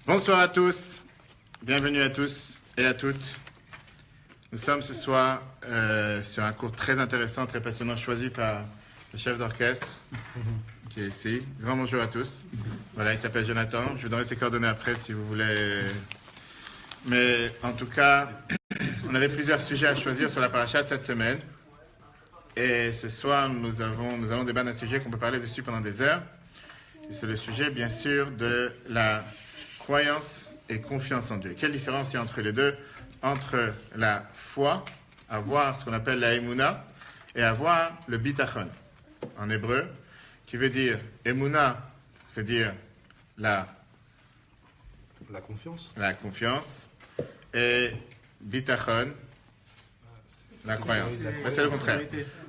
Bonsoir à tous, bienvenue à tous et à toutes. Nous sommes ce soir sur un cours très intéressant, très passionnant, choisi par le chef d'orchestre qui est ici. Grand bonjour à tous. Voilà, il s'appelle Jonathan. Je vous donnerai ses coordonnées après si vous voulez. Mais en tout cas, on avait plusieurs sujets à choisir sur la paracha de cette semaine. Et ce soir, nous allons débattre d'un sujet qu'on peut parler dessus pendant des heures. Et c'est le sujet, bien sûr, de la croyance et confiance en Dieu. Quelle différence il y a entre les deux? Entre la foi, avoir ce qu'on appelle la emuna, et avoir le bitachon, en hébreu, qui veut dire, emuna veut dire la confiance, et bitachon, la croyance. Mais c'est le contraire.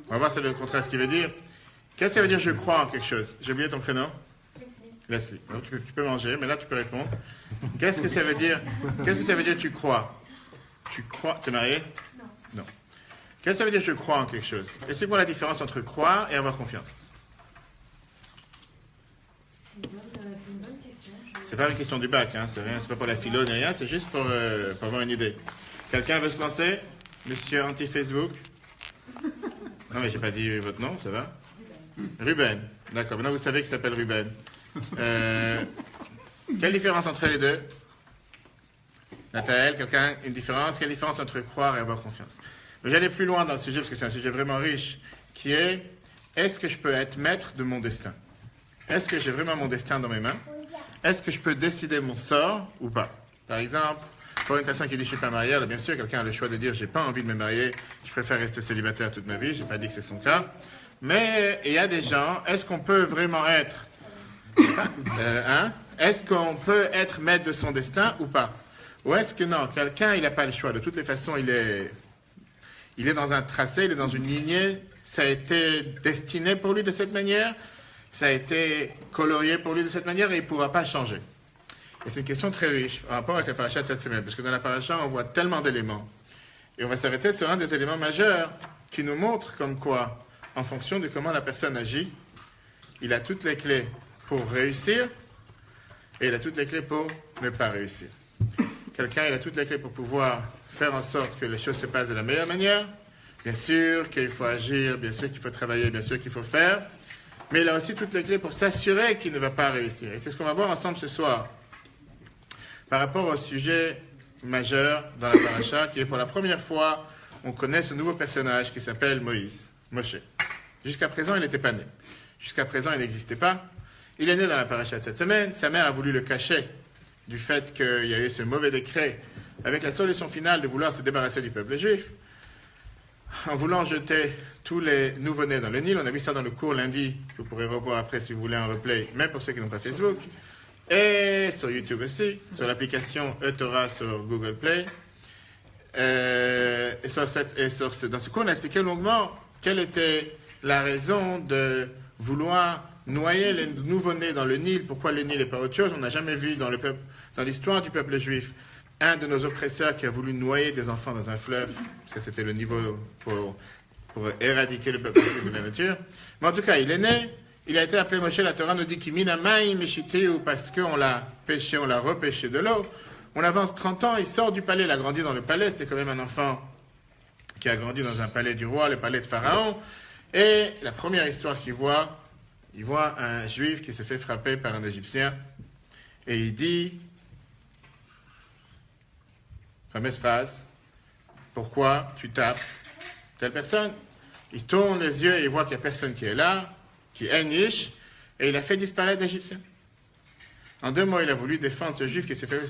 On va voir c'est le contraire ce qui veut dire. Qu'est-ce que ça veut dire je crois en quelque chose? J'ai oublié ton prénom? Leslie. Donc tu peux manger, mais là tu peux répondre. Qu'est-ce que ça veut dire? Qu'est-ce que ça veut dire tu crois? Tu crois? Tu es marié? Non. Qu'est-ce que ça veut dire je crois en quelque chose? Explique-moi la différence entre croire et avoir confiance. C'est une bonne question. C'est pas une question du bac, hein? C'est rien, c'est pas pour la philo ni rien, c'est juste pour avoir une idée. Quelqu'un veut se lancer? Monsieur anti-Facebook? Non mais j'ai pas dit votre nom, ça va? Ruben. D'accord, maintenant vous savez qu'il s'appelle Ruben. Quelle différence entre les deux? Nathalie, quelqu'un, une différence? Quelle différence entre croire et avoir confiance? Mais j'allais plus loin dans le sujet parce que c'est un sujet vraiment riche, qui est, est-ce que je peux être maître de mon destin? Est-ce que j'ai vraiment mon destin dans mes mains? Est-ce que je peux décider mon sort ou pas? Par exemple, pour une personne qui dit je suis pas marié, alors bien sûr quelqu'un a le choix de dire j'ai pas envie de me marier, je préfère rester célibataire toute ma vie, j'ai pas dit que c'est son cas. Mais il y a des gens, est-ce qu'on peut vraiment être est-ce qu'on peut être maître de son destin ou pas? Ou est-ce que non, quelqu'un, il n'a pas le choix. De toutes les façons, il est dans un tracé, il est dans une lignée. Ça a été destiné pour lui de cette manière. Ça a été colorié pour lui de cette manière et il ne pourra pas changer. Et c'est une question très riche en rapport avec la paracha de cette semaine. Parce que dans la paracha, on voit tellement d'éléments. Et on va s'arrêter sur un des éléments majeurs qui nous montre comme quoi, en fonction de comment la personne agit, il a toutes les clés pour réussir, et il a toutes les clés pour ne pas réussir. Quelqu'un, il a toutes les clés pour pouvoir faire en sorte que les choses se passent de la meilleure manière. Bien sûr qu'il faut agir, bien sûr qu'il faut travailler, bien sûr qu'il faut faire, mais il a aussi toutes les clés pour s'assurer qu'il ne va pas réussir. Et c'est ce qu'on va voir ensemble ce soir, par rapport au sujet majeur dans la paracha, qui est pour la première fois, on connaît ce nouveau personnage qui s'appelle Moshe. Jusqu'à présent, il n'était pas né. Jusqu'à présent, il n'existait pas. Il est né dans la paracha de cette semaine. Sa mère a voulu le cacher du fait qu'il y a eu ce mauvais décret avec la solution finale de vouloir se débarrasser du peuple juif en voulant jeter tous les nouveau-nés dans le Nil. On a vu ça dans le cours lundi, que vous pourrez revoir après si vous voulez en replay, même pour ceux qui n'ont pas Facebook. Et sur YouTube aussi, sur l'application eTorah sur Google Play. Dans ce cours, on a expliqué longuement quelle était la raison de vouloir noyer les nouveau-nés dans le Nil. Pourquoi le Nil et pas autre chose? On n'a jamais vu dans l'histoire du peuple juif un de nos oppresseurs qui a voulu noyer des enfants dans un fleuve. Ça, c'était le niveau pour éradiquer le peuple juif de la nature. Mais en tout cas, il est né. Il a été appelé Moshe. La Torah nous dit qu'il minamai meshiteu parce qu'on l'a pêché, on l'a repêché de l'eau. On avance 30 ans, il sort du palais, il a grandi dans le palais. C'était quand même un enfant qui a grandi dans un palais du roi, le palais de Pharaon. Et la première histoire qu'il voit, il voit un juif qui s'est fait frapper par un Égyptien et il dit, fameuse phrase, pourquoi tu tapes telle personne? Il tourne les yeux et il voit qu'il n'y a personne qui est là, qui est niche, et il a fait disparaître l'Égyptien. En 2 mots, il a voulu défendre ce juif qui s'est fait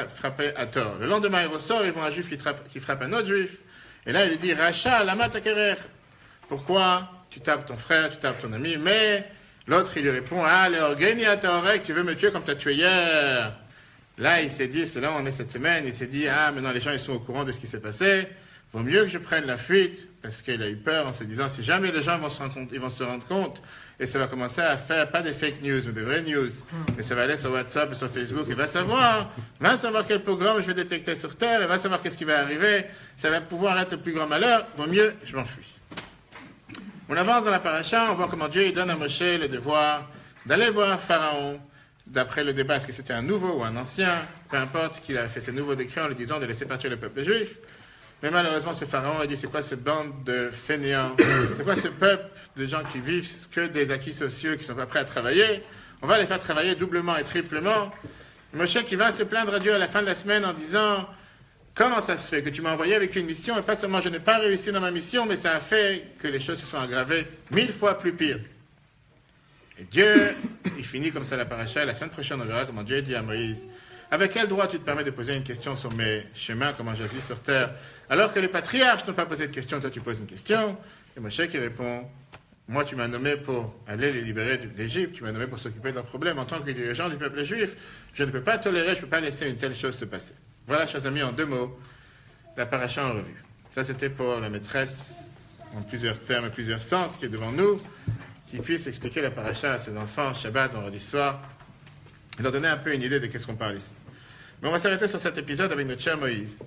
frapper à tort. Le lendemain, il ressort, il voit un juif qui frappe un autre juif, et là il lui dit, Racha, lama takerer. Pourquoi tu tapes ton frère, tu tapes ton ami? Mais l'autre, il lui répond, ah, le orgueil à Taorek, tu veux me tuer comme tu as tué hier. Là, il s'est dit, c'est là où on est cette semaine, il s'est dit, ah, maintenant les gens, ils sont au courant de ce qui s'est passé. Vaut mieux que je prenne la fuite, parce qu'il a eu peur en se disant, si jamais les gens vont se rendre compte, et ça va commencer à faire, pas des fake news, mais des vraies news, mais ça va aller sur WhatsApp et sur Facebook, il va savoir quel pogrom je vais détecter sur Terre, il va savoir qu'est-ce qui va arriver, ça va pouvoir être le plus grand malheur, vaut mieux, je m'enfuis. On avance dans la paracha, on voit comment Dieu il donne à Moshe le devoir d'aller voir Pharaon, d'après le débat, est-ce que c'était un nouveau ou un ancien, peu importe, qu'il a fait ces nouveaux décrets en lui disant de laisser partir le peuple juif. Mais malheureusement, ce pharaon a dit, c'est quoi cette bande de fainéants? C'est quoi ce peuple de gens qui vivent que des acquis sociaux, qui ne sont pas prêts à travailler? On va les faire travailler doublement et triplement. Moshe qui va se plaindre à Dieu à la fin de la semaine en disant, comment ça se fait que tu m'as envoyé avec une mission, et pas seulement je n'ai pas réussi dans ma mission, mais ça a fait que les choses se sont aggravées 1000 fois plus pire. Et Dieu, il finit comme ça la paracha. La semaine prochaine, on verra comment Dieu dit à Moïse, avec quel droit tu te permets de poser une question sur mes chemins, comment je vis sur terre, alors que les patriarches n'ont pas posé de question, toi tu poses une question. Et Moshe qui répond, moi tu m'as nommé pour aller les libérer d'Égypte, tu m'as nommé pour s'occuper de leurs problèmes. En tant que dirigeant du peuple juif, je ne peux pas tolérer, je ne peux pas laisser une telle chose se passer. Voilà, chers amis, en 2 mots, la paracha en revue. Ça, c'était pour la maîtresse, en plusieurs termes et plusieurs sens, qui est devant nous, qui puisse expliquer la paracha à ses enfants, Shabbat, vendredi soir, et leur donner un peu une idée de qu'est-ce qu'on parle ici. Mais on va s'arrêter sur cet épisode avec notre cher Moïse,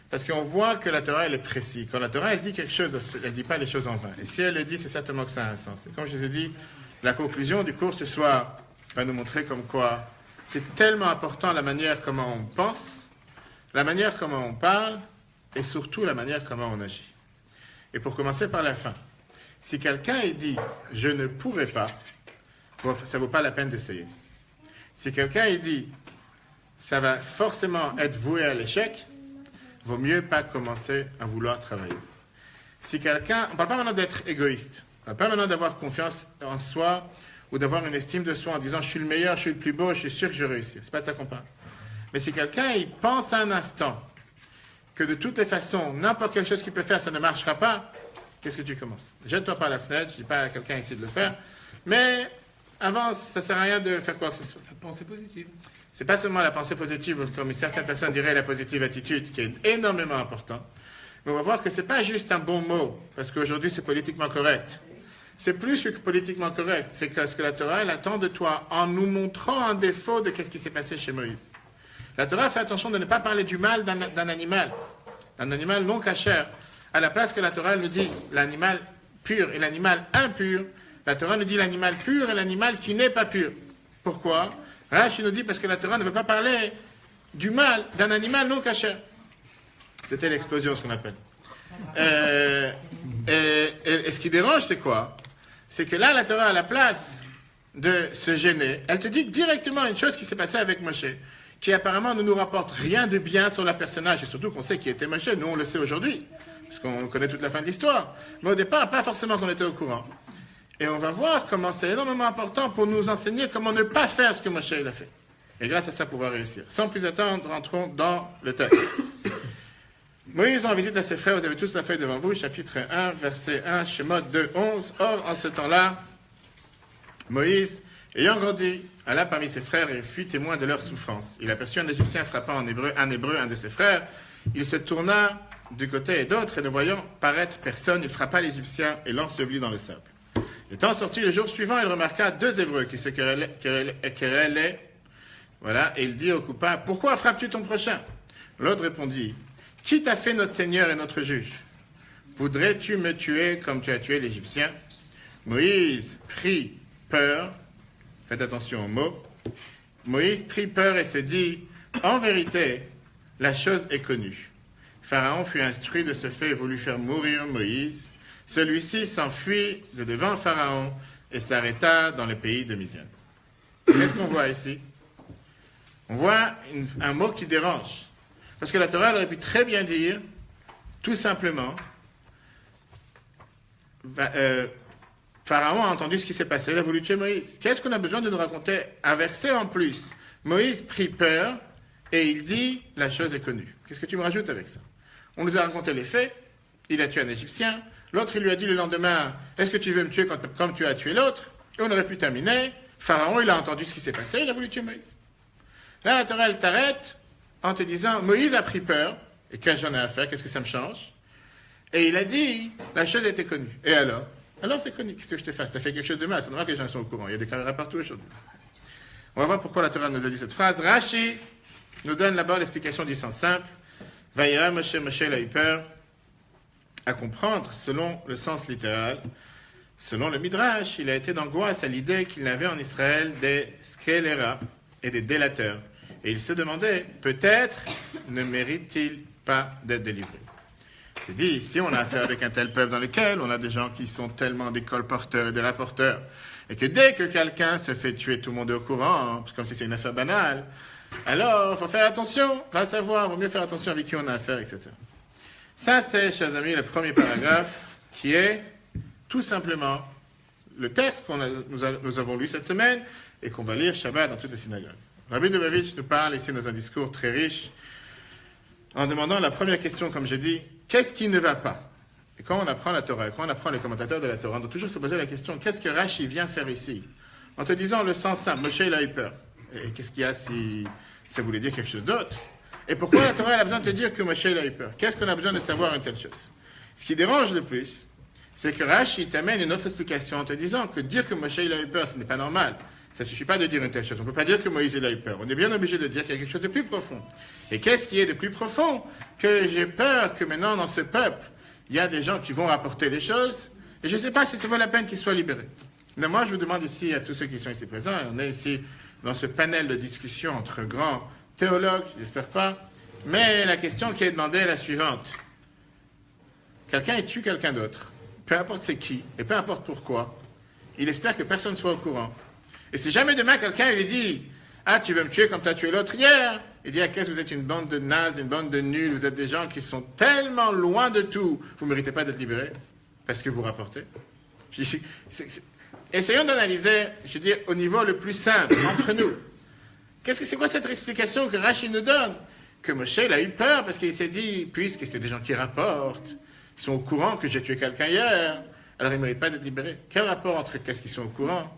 parce qu'on voit que la Torah, elle est précise. Quand la Torah, elle dit quelque chose, elle ne dit pas les choses en vain. Et si elle le dit, c'est certainement que ça a un sens. Et comme je vous ai dit, la conclusion du cours ce soir va nous montrer comme quoi c'est tellement important la manière comment on pense, la manière comment on parle, et surtout la manière comment on agit. Et pour commencer par la fin, si quelqu'un est dit « je ne pourrai pas », ça ne vaut pas la peine d'essayer. Si quelqu'un est dit « ça va forcément être voué à l'échec », vaut mieux pas commencer à vouloir travailler. Si quelqu'un, on ne parle pas maintenant d'être égoïste, on ne parle pas maintenant d'avoir confiance en soi ou d'avoir une estime de soi en disant « je suis le meilleur, je suis le plus beau, je suis sûr que je vais réussir ». Ce n'est pas de ça qu'on parle. Mais si quelqu'un il pense un instant que de toutes les façons, n'importe quelle chose qu'il peut faire, ça ne marchera pas, qu'est-ce que tu commences? Jette-toi par la fenêtre, je ne dis pas à quelqu'un ici de le faire, mais avance, ça ne sert à rien de faire quoi que ce soit. La pensée positive. C'est pas seulement la pensée positive, comme certaines personnes diraient la positive attitude, qui est énormément important. Mais on va voir que ce n'est pas juste un bon mot, parce qu'aujourd'hui c'est politiquement correct. C'est plus que politiquement correct, c'est que ce que la Torah elle attend de toi, en nous montrant un défaut de ce qui s'est passé chez Moïse. La Torah fait attention de ne pas parler du mal d'un animal non cachère. À la place que la Torah nous dit l'animal pur et l'animal impur, la Torah nous dit l'animal pur et l'animal qui n'est pas pur. Pourquoi? Rashi nous dit parce que la Torah ne veut pas parler du mal d'un animal non cachère. C'était l'explosion, ce qu'on appelle. Et ce qui dérange, c'est quoi? C'est que là, la Torah, à la place de se gêner, elle te dit directement une chose qui s'est passée avec Moshe, qui apparemment ne nous rapporte rien de bien sur le personnage, et surtout qu'on sait qui était Moshe, nous on le sait aujourd'hui, parce qu'on connaît toute la fin de l'histoire. Mais au départ, pas forcément qu'on était au courant. Et on va voir comment c'est énormément important pour nous enseigner comment ne pas faire ce que Moshe il a fait. Et grâce à ça, pouvoir réussir. Sans plus attendre, rentrons dans le texte. Moïse en visite à ses frères, vous avez tous la feuille devant vous, chapitre 1, verset 1, Shemot 2, 11. Or, en ce temps-là, Moïse, ayant grandi, alla parmi ses frères et fut témoin de leur souffrance. Il aperçut un Égyptien frappant un de ses frères. Il se tourna du côté et d'autre, et ne voyant paraître personne, il frappa l'Égyptien et l'ensevelit dans le sable. Étant sorti le jour suivant, il remarqua 2 Hébreux qui se querellaient. Voilà, et il dit au coupable, « Pourquoi frappes-tu ton prochain ?» L'autre répondit, « Qui t'a fait notre Seigneur et notre juge? Voudrais-tu me tuer comme tu as tué l'Égyptien ?» Moïse prit peur. Faites attention aux mots. Moïse prit peur et se dit, « En vérité, la chose est connue. » Pharaon fut instruit de ce fait et voulut faire mourir Moïse. Celui-ci s'enfuit de devant Pharaon et s'arrêta dans le pays de Midian. Qu'est-ce qu'on voit ici? On voit un mot qui dérange. Parce que la Torah elle aurait pu très bien dire, tout simplement, Pharaon a entendu ce qui s'est passé, il a voulu tuer Moïse. Qu'est-ce qu'on a besoin de nous raconter? Un verset en plus. Moïse prit peur et il dit, la chose est connue. Qu'est-ce que tu me rajoutes avec ça? On nous a raconté les faits, il a tué un Égyptien, l'autre il lui a dit le lendemain, est-ce que tu veux me tuer comme tu as tué l'autre? Et on aurait pu terminer, Pharaon il a entendu ce qui s'est passé, il a voulu tuer Moïse. Là la Torah elle t'arrête en te disant, Moïse a pris peur, et qu'est-ce que j'en ai à faire, qu'est-ce que ça me change? Et il a dit, la chose était connue. Et alors? Alors c'est connu, qu'est-ce que je te fasse? Tu as fait quelque chose de mal, c'est normal que les gens sont au courant, il y a des caméras partout aujourd'hui. On va voir pourquoi la Torah nous a dit cette phrase. Rashi nous donne d'abord l'explication du sens simple. Vaïra Moshe, Moshe il a eu peur, à comprendre selon le sens littéral. Selon le Midrash, il a été d'angoisse à l'idée qu'il avait en Israël des scélérats et des délateurs. Et il se demandait, peut-être ne mérite-t-il pas d'être délivré. C'est dit, ici on a affaire avec un tel peuple dans lequel on a des gens qui sont tellement des colporteurs et des rapporteurs, et que dès que quelqu'un se fait tuer, tout le monde est au courant, hein, comme si c'est une affaire banale. Alors, il faut faire attention, va savoir, il vaut mieux faire attention avec qui on a affaire, etc. Ça, c'est, chers amis, le premier paragraphe, qui est tout simplement le texte que nous avons lu cette semaine, et qu'on va lire Shabbat dans toutes les synagogues. Rabbi Lubavitch nous parle ici dans un discours très riche, en demandant la première question, comme j'ai dit, qu'est-ce qui ne va pas? Et quand on apprend la Torah, quand on apprend les commentateurs de la Torah, on doit toujours se poser la question, qu'est-ce que Rashi vient faire ici? En te disant le sens simple, Moshe il a eu peur. Et qu'est-ce qu'il y a si ça voulait dire quelque chose d'autre? Et pourquoi la Torah elle a besoin de te dire que Moshe il a eu peur? Qu'est-ce qu'on a besoin de savoir une telle chose? Ce qui dérange le plus, c'est que Rashi t'amène une autre explication en te disant que dire que Moshe il a eu peur, ce n'est pas normal. Ça ne suffit pas de dire une telle chose. On ne peut pas dire que Moïse il a eu peur. On est bien obligé de dire qu'il y a quelque chose de plus profond. Et qu'est-ce qui est de plus profond? Que j'ai peur que maintenant dans ce peuple, il y a des gens qui vont rapporter les choses, et je ne sais pas si ça vaut la peine qu'ils soient libérés. Mais moi, je vous demande ici à tous ceux qui sont ici présents, et on est ici dans ce panel de discussion entre grands théologues, j'espère pas, mais la question qui est demandée est la suivante. Quelqu'un tue quelqu'un d'autre, peu importe c'est qui, et peu importe pourquoi, il espère que personne ne soit au courant. Et si jamais demain quelqu'un lui dit « Ah, tu veux me tuer comme tu as tué l'autre hier ?» Il dit « Ah, qu'est-ce que vous êtes une bande de nazes, une bande de nuls, vous êtes des gens qui sont tellement loin de tout, vous ne méritez pas d'être libérés parce que vous rapportez. » Essayons d'analyser, je veux dire, au niveau le plus simple, entre nous. C'est quoi cette explication que Rashi nous donne? Que Moshe il a eu peur parce qu'il s'est dit, puisque c'est des gens qui rapportent, ils sont au courant que j'ai tué quelqu'un hier, alors ils ne méritent pas d'être libérés. Quel rapport entre qu'est-ce qu'ils sont au courant?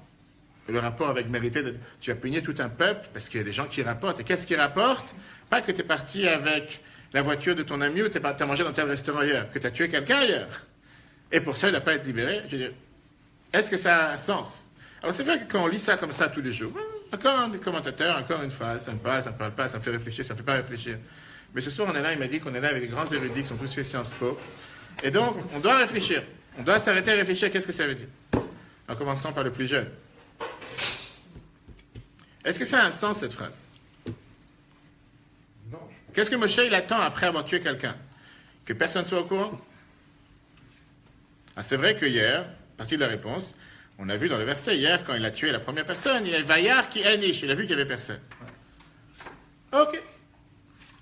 Le rapport avec mériter, tu vas punir tout un peuple parce qu'il y a des gens qui rapportent. Et qu'est-ce qu'ils rapportent? Pas que tu es parti avec la voiture de ton ami ou tu as mangé dans tel restaurant hier, que tu as tué quelqu'un hier. Et pour ça, il n'a pas été libéré. Je veux dire, est-ce que ça a un sens? Alors c'est vrai que quand on lit ça comme ça tous les jours, encore un des commentateurs, encore une phrase, ça me parle pas, ça me fait réfléchir, ça me fait pas réfléchir. Mais ce soir, on est là, il m'a dit qu'on est là avec des grands érudits qui sont tous fait Sciences Po. Et donc, on doit réfléchir. On doit s'arrêter à réfléchir, qu'est-ce que ça veut dire? En commençant par le plus jeune. Est-ce que ça a un sens, cette phrase? Non. Qu'est-ce que Moshe il attend après avoir tué quelqu'un? Que personne ne soit au courant? Ah, c'est vrai que hier, partie de la réponse, on a vu dans le verset, hier, quand il a tué la première personne, il y a Vayar qui Anish, il a vu qu'il n'y avait personne. Ok.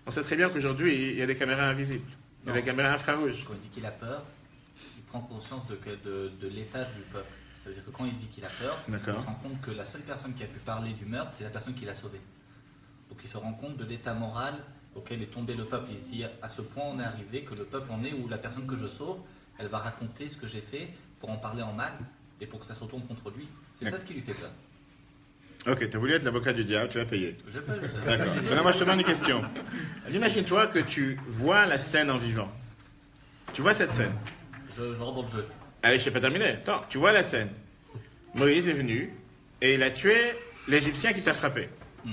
On sait très bien qu'aujourd'hui, il y a des caméras invisibles. Il y a des caméras infrarouges. Quand il dit qu'il a peur, il prend conscience de l'état du peuple. Ça veut dire que quand il dit qu'il a peur, il se rend compte que la seule personne qui a pu parler du meurtre, c'est la personne qui l'a sauvé. Donc il se rend compte de l'état moral auquel est tombé le peuple. Il se dit, à ce point on est arrivé que le peuple en est où la personne que je sauve, elle va raconter ce que j'ai fait pour en parler en mal et pour que ça se retourne contre lui. C'est ça ce qui lui fait peur. Ok, tu as voulu être l'avocat du diable, tu vas payer. Je peux. D'accord. Maintenant, moi je te demande une question. Imagine-toi que tu vois la scène en vivant. Tu vois cette scène. Je rentre dans le jeu. Allez, je n'ai pas terminé. Attends, tu vois la scène. Moïse est venu et il a tué l'Égyptien qui t'a frappé. Tu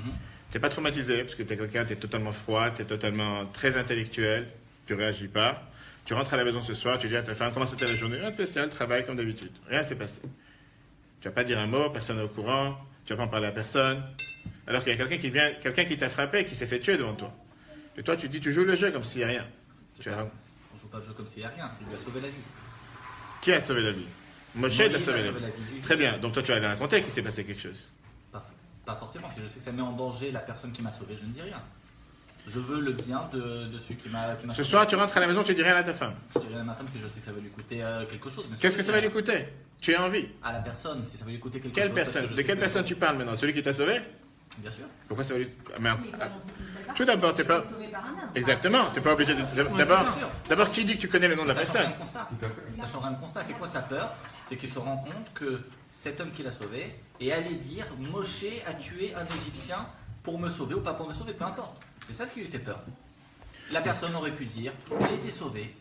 n'es pas traumatisé parce que tu es quelqu'un, tu es totalement froid, tu es totalement très intellectuel, tu ne réagis pas. Tu rentres à la maison ce soir, tu dis à ta femme comment c'était la journée? Rien de spécial, travail comme d'habitude. Rien ne s'est passé. Tu vas pas dire un mot, personne n'est au courant, tu vas pas en parler à personne. Alors qu'il y a quelqu'un qui t'a frappé, qui s'est fait tuer devant toi. Et toi, tu dis, tu joues le jeu comme s'il n'y a rien. On joue pas le jeu comme s'il n'y a rien. Il lui a sauvé la vie. Qui a sauvé la vie? Moshe t'a sauvé la vie. Très bien. Donc toi, tu vas aller raconter qu'il s'est passé quelque chose. Pas forcément. Si je sais que ça met en danger la personne qui m'a sauvé, je ne dis rien. Je veux le bien de celui qui m'a sauvé. Ce soir, tu rentres à la maison, tu dis rien à ta femme. Je dis rien à ma femme si je sais que ça va lui coûter quelque chose. Qu'est-ce que ça va lui coûter? Tu es en vie. À la personne, si ça va lui coûter quelque Quelle chose. personne? De quelle personne tu parles maintenant? Celui qui t'a sauvé? Bien sûr. Pourquoi ça va lui... Mais, Il est pas dans cette partie. tout d'abord, t'es pas... Sauvé par un homme. Exactement, t'es pas obligé de... D'abord, qui dit que tu connais le nom de la Ça change personne? un constat. Tout à fait. Ça change un constat. C'est quoi sa peur? C'est qu'il se rend compte que cet homme qui l'a sauvé est allé dire Moshe a tué un Égyptien pour me sauver ou pas pour me sauver, peu importe. C'est ça ce qui lui fait peur. La personne aurait pu dire j'ai été sauvé.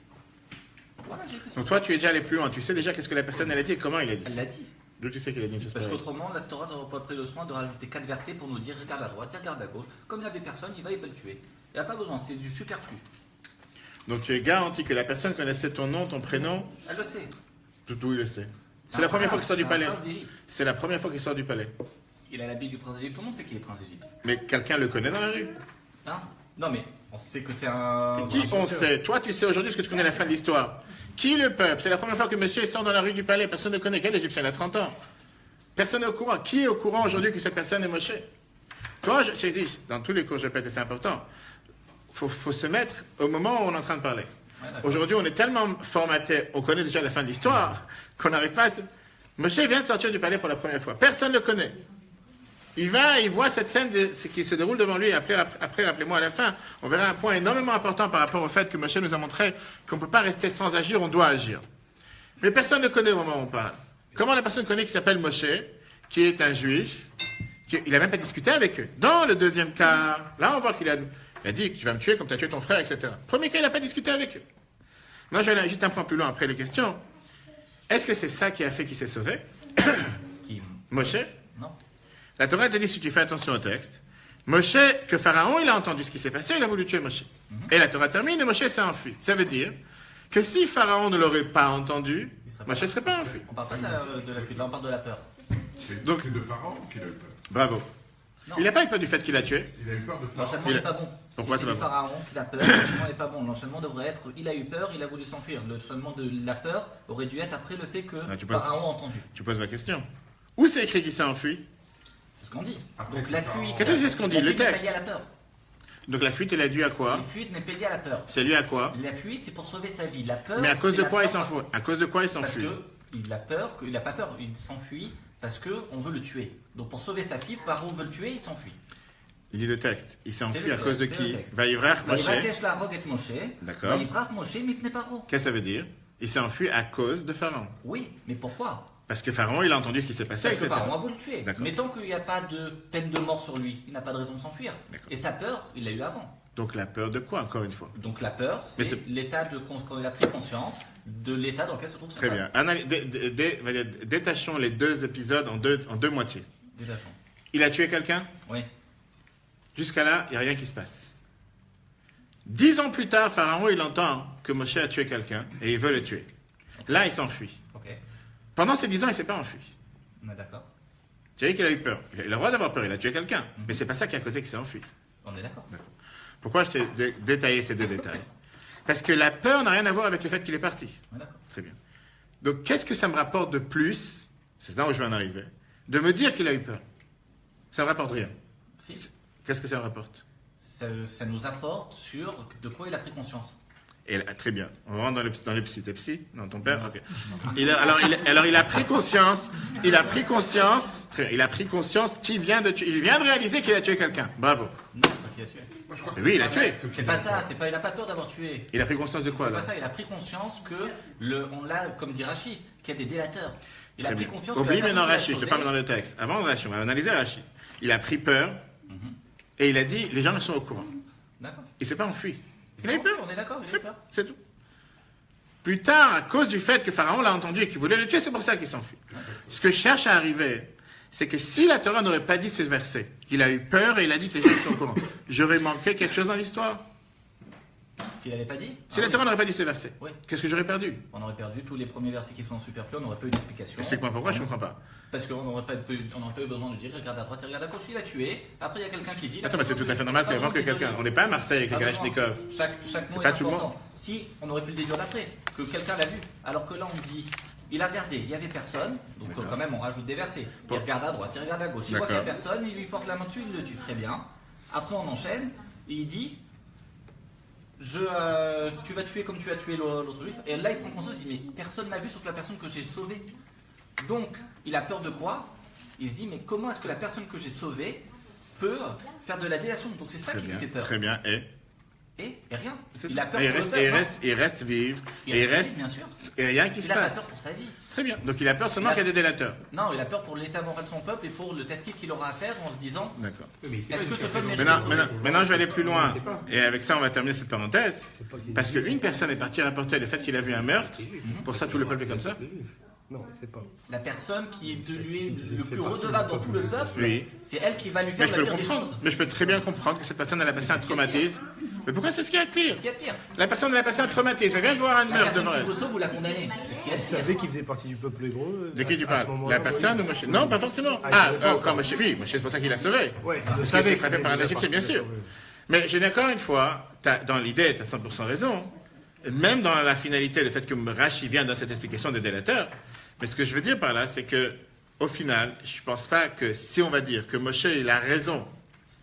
Voilà, j'ai été sauvé. Donc toi, tu es déjà allé plus loin. Tu sais déjà qu'est-ce que la personne elle a dit et comment il a dit. Elle l'a dit. D'où tu sais qu'il a dit une chose Parce pareille. qu'autrement, la Torah n'aurait pas pris le soin de rajouter 4 versets pour nous dire regarde à droite, regarde à gauche. Comme il n'y avait personne, il va le tuer. Il n'y a pas besoin, c'est du superflu. Donc tu es garanti que la personne connaissait ton nom, ton prénom. Elle le sait. D'où il le sait? C'est la première fois qu'il sort du palais. Un prince d'Égypte. C'est la première fois qu'il sort du palais. Il a l'habit du prince d'Égypte. Tout le monde sait qu'il est prince d'Égypte. Mais quelqu'un le connaît dans la rue. Hein? Non, mais on sait que c'est un. Qui on sait? Toi, tu sais aujourd'hui ce que tu connais la fin de l'histoire. Qui le peuple? C'est la première fois que monsieur sort dans la rue du palais. Personne ne connaît. Quel Égyptien? Il a 30 ans. Personne n'est au courant. Qui est au courant aujourd'hui que cette personne est Moshe? Toi, j'ai dit, dans tous les cours, je répète, et c'est important, faut se mettre au moment où on est en train de parler. Ouais, Aujourd'hui, on est tellement formaté, on connaît déjà la fin de l'histoire, qu'on n'arrive pas à... Moshe vient de sortir du palais pour la première fois. Personne ne le connaît. Il va, il voit cette scène qui se déroule devant lui, et après, rappelez-moi à la fin, on verra un point énormément important par rapport au fait que Moshe nous a montré qu'on ne peut pas rester sans agir, on doit agir. Mais personne ne le connaît au moment où on parle. Comment la personne connaît qui s'appelle Moshe, qui est un juif, il n'a même pas discuté avec eux. Dans le deuxième cas, là on voit qu'il a dit que tu vas me tuer comme tu as tué ton frère, etc. Premier cas, il n'a pas discuté avec eux. Non, je vais aller juste un point plus loin après les questions. Est-ce que c'est ça qui a fait qu'il s'est sauvé? Qui? Moshe? Non. La Torah te dit, si tu fais attention au texte, Moshe, que Pharaon, il a entendu ce qui s'est passé, il a voulu tuer Moshe. Et la Torah termine et Moshe s'est enfui. Ça veut dire que si Pharaon ne l'aurait pas entendu, Moshe ne serait pas enfui. On parle pas de la fuite, là on parle de la peur. Donc, C'est de Pharaon qu'il a eu peur. Bravo. Non. Il n'a pas eu peur du fait qu'il a tué. Il a eu peur de Pharaon. L'enchaînement n'est pas bon. Pourquoi Si c'est c'est pas le bon? pharaon qui a peur, l'enchaînement n'est pas bon. L'enchaînement devrait être il a eu peur, il a voulu s'enfuir. L'enchaînement de la peur aurait dû être après le fait que Ah, Pharaon a entendu. Tu poses ma question. Où c'est écrit qu'il s'est enfui? C'est ce qu'on dit. Après Donc que la Pharaon- fuite. Qu'est-ce que c'est ce qu'on dit, la le fuite n'est texte? pas liée à la peur. Donc la fuite, elle est due à quoi? La fuite n'est pas liée à la peur. C'est lié à quoi? La fuite, c'est pour sauver sa vie. La peur. Mais à cause c'est de la quoi il peur s'enfuit? À cause de quoi il Parce s'enfuit? que il a peur, il n'a pas peur, il s'enfuit parce que on veut le tuer. Donc pour sauver sa fille, Pharaon veut le tuer, il s'enfuit. Il dit le texte. Il s'est C'est enfui le à cause de texte, c'est qui? le texte. Vaïvrach Moshe. Vaïvakesh la rogue et Moshe. D'accord. Vaïvrach Moshe mipne Paro. Qu'est-ce que ça veut dire? Il s'est enfui à cause de Pharaon. Oui, mais pourquoi? Parce que Pharaon, il a entendu ce qui s'est passé, Parce que etc. Pharaon a voulu le tuer. D'accord. Mais tant qu'il n'y a pas de peine de mort sur lui, il n'a pas de raison de s'enfuir. D'accord. Et sa peur, il l'a eu avant. Donc la peur de quoi, encore une fois? Donc la peur, Mais c'est l'état de quand il a pris conscience de l'état dans lequel se trouve son Très peuple. bien. Détachons les deux épisodes en deux moitiés. Détachons. Il a tué quelqu'un? Oui. Jusqu'à là, il n'y a rien qui se passe. 10 ans plus tard, Pharaon, il entend que Moshe a tué quelqu'un et il veut le tuer. Là, il s'enfuit. Ok. Pendant ces 10 ans, il ne s'est pas enfui. On est d'accord. Tu as dit qu'il a eu peur. Il a le droit d'avoir peur, il a tué quelqu'un. Mais c'est pas ça qui a causé qu'il s'est enfui. On est d'accord. Pourquoi je t'ai détaillé ces deux détails? Parce que la peur n'a rien à voir avec le fait qu'il est parti. On est d'accord. Très bien. Donc, qu'est-ce que ça me rapporte de plus? C'est là où je vais en arriver. De me dire qu'il a eu peur. Ça ne me rapporte rien. Si. Qu'est-ce que ça me rapporte? Ça nous apporte sur de quoi il a pris conscience. Et là, très bien. On rentre dans le psy. T'es psy? Non, ton père? Ok. Alors, il a pris conscience. Il a pris conscience. Très bien. Il a pris conscience qu'il vient de tuer. Il vient de réaliser qu'il a tué quelqu'un. Bravo. Non, pas qu'il a tué. Moi, je crois que Oui, c'est il a tué. correct. C'est pas ça, il n'a pas peur d'avoir tué. Il a pris conscience de quoi, C'est là? pas ça, il a pris conscience que on l'a, comme dit Rachid, qu'il y a des délateurs. Il a Très pris bien. confiance Oublie que la maintenant personne Rachid, je te qu'il a parle sauvée- dans le texte. Avant Rachid, on va analyser Rachid. Il a pris peur et il a dit les gens ne sont au courant. D'accord. Il ne s'est pas enfui. Il a eu peur. On est d'accord, il a eu peur. C'est tout. Plus tard, à cause du fait que Pharaon l'a entendu et qu'il voulait le tuer, c'est pour ça qu'il s'enfuit. Ce que je cherche à arriver, c'est que si la Torah n'aurait pas dit ce verset, qu'il a eu peur et il a dit que les gens sont au courant, j'aurais manqué quelque chose dans l'histoire. S'il n'avait pas dit, Si la Torah n'aurait pas dit ce verset, Oui. qu'est-ce que j'aurais perdu? on aurait perdu tous les premiers versets qui sont superflus, on n'aurait pas eu d'explication. Explique-moi pourquoi, je ne comprends pas. Parce qu'on n'aurait pas eu besoin de dire regarde à droite et regarde à gauche, il a tué. Après, il y a quelqu'un qui dit. Attends, mais c'est tout à fait normal qu'il manque quelqu'un. On n'est pas à Marseille avec les Kalachnikov. Chaque mot C'est est pas tout le important. Si on aurait pu le déduire d'après, que quelqu'un l'a vu, alors que là on dit, il a regardé, il n'y avait personne, donc D'accord. quand même on rajoute des versets. Il Bon. regarde à droite, il regarde à gauche, il voit qu'il n'y a D'accord. personne, il lui porte la main dessus, il le tue très bien. Après on enchaîne, et il dit, tu vas tuer comme tu as tué l'autre juif, et là il prend conscience, il dit, mais personne m'a vu sauf la personne que j'ai sauvée. Donc il a peur de quoi? Il se dit, mais comment est-ce que la personne que j'ai sauvée peut faire de la délation? Donc c'est ça Très qui lui bien. fait peur. Très bien. Et Et rien. c'est Il tout. a peur Et pour le reste, peuple, et non reste, il reste vivre. Et il reste. bien sûr. Et rien qui Il se n'a pas passe. peur pour sa vie. Très bien. Donc il a peur seulement Il a- qu'il y a des délateurs. Non, il a peur pour l'état moral de son peuple et pour le tafkid qu'il aura à faire en se disant D'accord. est-ce que ce peuple mérite Maintenant, je vais aller plus loin. Et avec ça, on va terminer cette parenthèse. Parce qu'une personne est partie rapporter le fait qu'il a vu un meurtre. Pour ça, tout le peuple est comme ça. Non, c'est pas. La personne qui est de lui le plus redevable dans tout le peuple, Oui. c'est elle qui va lui Mais faire je la peux le pire des comprendre. choses. Mais je peux très bien comprendre que cette personne, elle a passé un traumatisme. Mais pourquoi c'est ce qu'il y a de pire? C'est ce qu'il y a de pire. La personne, elle a passé un traumatisme. Elle vient de voir un La meurtre personne devant qui elle. vous sauve, vous la condamnez. C'est ce qu'il y a Il de pire. savait qu'il faisait partie du peuple hébreu. De qui tu à ce parles? moment-là, La personne ou Moïse. Moshe? Non, pas forcément. Ah, il Ah, savait pas, quand Moshe, oui, Moshe, c'est pour ça qu'il l'a sauvé. Ouais, Parce il que savait c'est qu'il préféré faisait par un déjà Égyptien, bien partie, sûr. ouais. Mais je dis encore une fois, dans l'idée, tu as 100% raison. Même dans la finalité, le fait que Rashi vient dans cette explication des délateurs. Mais ce que je veux dire par là, c'est que, au final, je ne pense pas que si on va dire que Moshe il a raison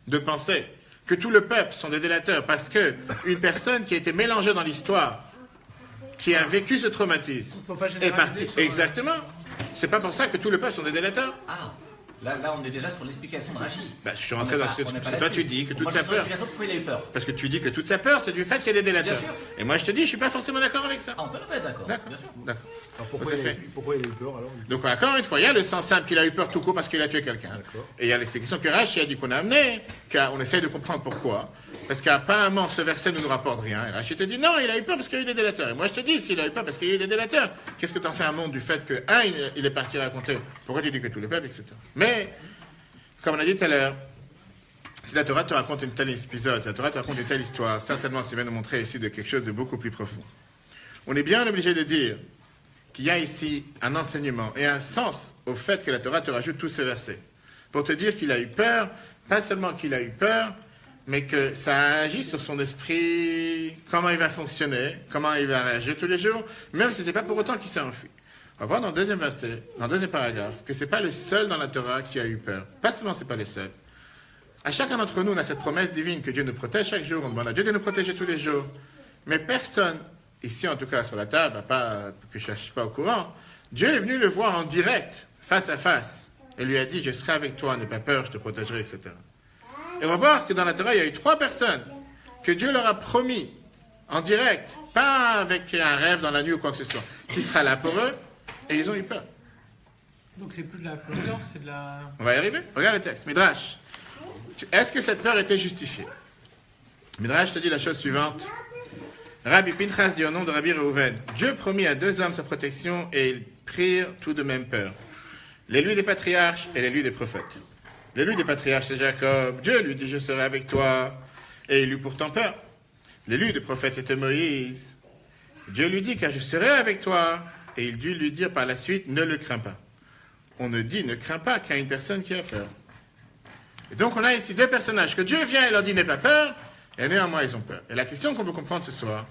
de penser que tout le peuple sont des délateurs parce que une personne qui a été mélangée dans l'histoire, qui a vécu ce traumatisme, Faut pas est généraliser partie. sur- Exactement. C'est pas pour ça que tout le peuple sont des délateurs. Ah, là, on est déjà sur l'explication de Rachid. Bah, je suis rentré dans ce que toi tu dis que toute sa peur. Pourquoi il a eu peur? Parce que tu dis que toute sa peur, c'est du fait qu'il y a des délateurs. Bien sûr. Et moi, je te dis, je suis pas forcément d'accord avec ça. Ah, on peut pas être d'accord, D'accord. bien sûr. D'accord. Alors Ça, c'est fait. pourquoi il a eu peur alors Donc, encore une fois, il y a le sens simple qu'il a eu peur tout court parce qu'il a tué quelqu'un. D'accord. Et il y a l'explication que Rashi a dit qu'on a amené, qu'on essaye de comprendre pourquoi. Parce qu'apparemment, ce verset ne nous rapporte rien. Et Rashi te dit, non, il a eu peur parce qu'il y a eu des délateurs. Et moi, je te dis, s'il a eu peur parce qu'il y a eu des délateurs, qu'est-ce que t'en fais un monde du fait que, il est parti raconter? Pourquoi tu dis que tout le peuple, etc. Mais, comme on a dit tout à l'heure, si la Torah te raconte une telle épisode, si la Torah te raconte une telle histoire, certainement, c'est bien de montrer ici de quelque chose de beaucoup plus profond. On est bien obligé de dire qu'il y a ici un enseignement et un sens au fait que la Torah te rajoute tous ces versets. Pour te dire qu'il a eu peur, pas seulement qu'il a eu peur, mais que ça a agi sur son esprit, comment il va fonctionner, comment il va réagir tous les jours, même si ce n'est pas pour autant qu'il s'est enfui. On va voir dans le deuxième verset, dans le deuxième paragraphe, que ce n'est pas le seul dans la Torah qui a eu peur. Pas seulement ce n'est pas le seul. À chacun d'entre nous, on a cette promesse divine que Dieu nous protège chaque jour. On demande à Dieu de nous protéger tous les jours. Mais personne, ici en tout cas sur la table, pas, que je ne suis pas au courant, Dieu est venu le voir en direct, face à face, et lui a dit, je serai avec toi, n'aie pas peur, je te protégerai, etc. Et on va voir que dans la Torah, il y a eu 3 personnes que Dieu leur a promis en direct, pas avec un rêve dans la nuit ou quoi que ce soit, qui sera là pour eux, et ils ont eu peur. Donc c'est plus de la confiance, c'est de la. On va y arriver. Regarde le texte. Midrash. Est-ce que cette peur était justifiée? Midrash te dit la chose suivante. Rabbi Pinchas dit au nom de Rabbi Reuven, Dieu promit à 2 hommes sa protection et ils prirent tout de même peur. L'élu des patriarches et l'élu des prophètes. L'élu des patriarches, c'est Jacob. Dieu lui dit, je serai avec toi. Et il eut pourtant peur. L'élu des prophètes, c'était Moïse. Dieu lui dit, car je serai avec toi. Et il dut lui dire par la suite, ne le crains pas. On ne dit ne crains pas qu'à une personne qui a peur. Et donc on a ici 2 personnages que Dieu vient et leur dit n'aie pas peur, et néanmoins ils ont peur. Et la question qu'on veut comprendre ce soir,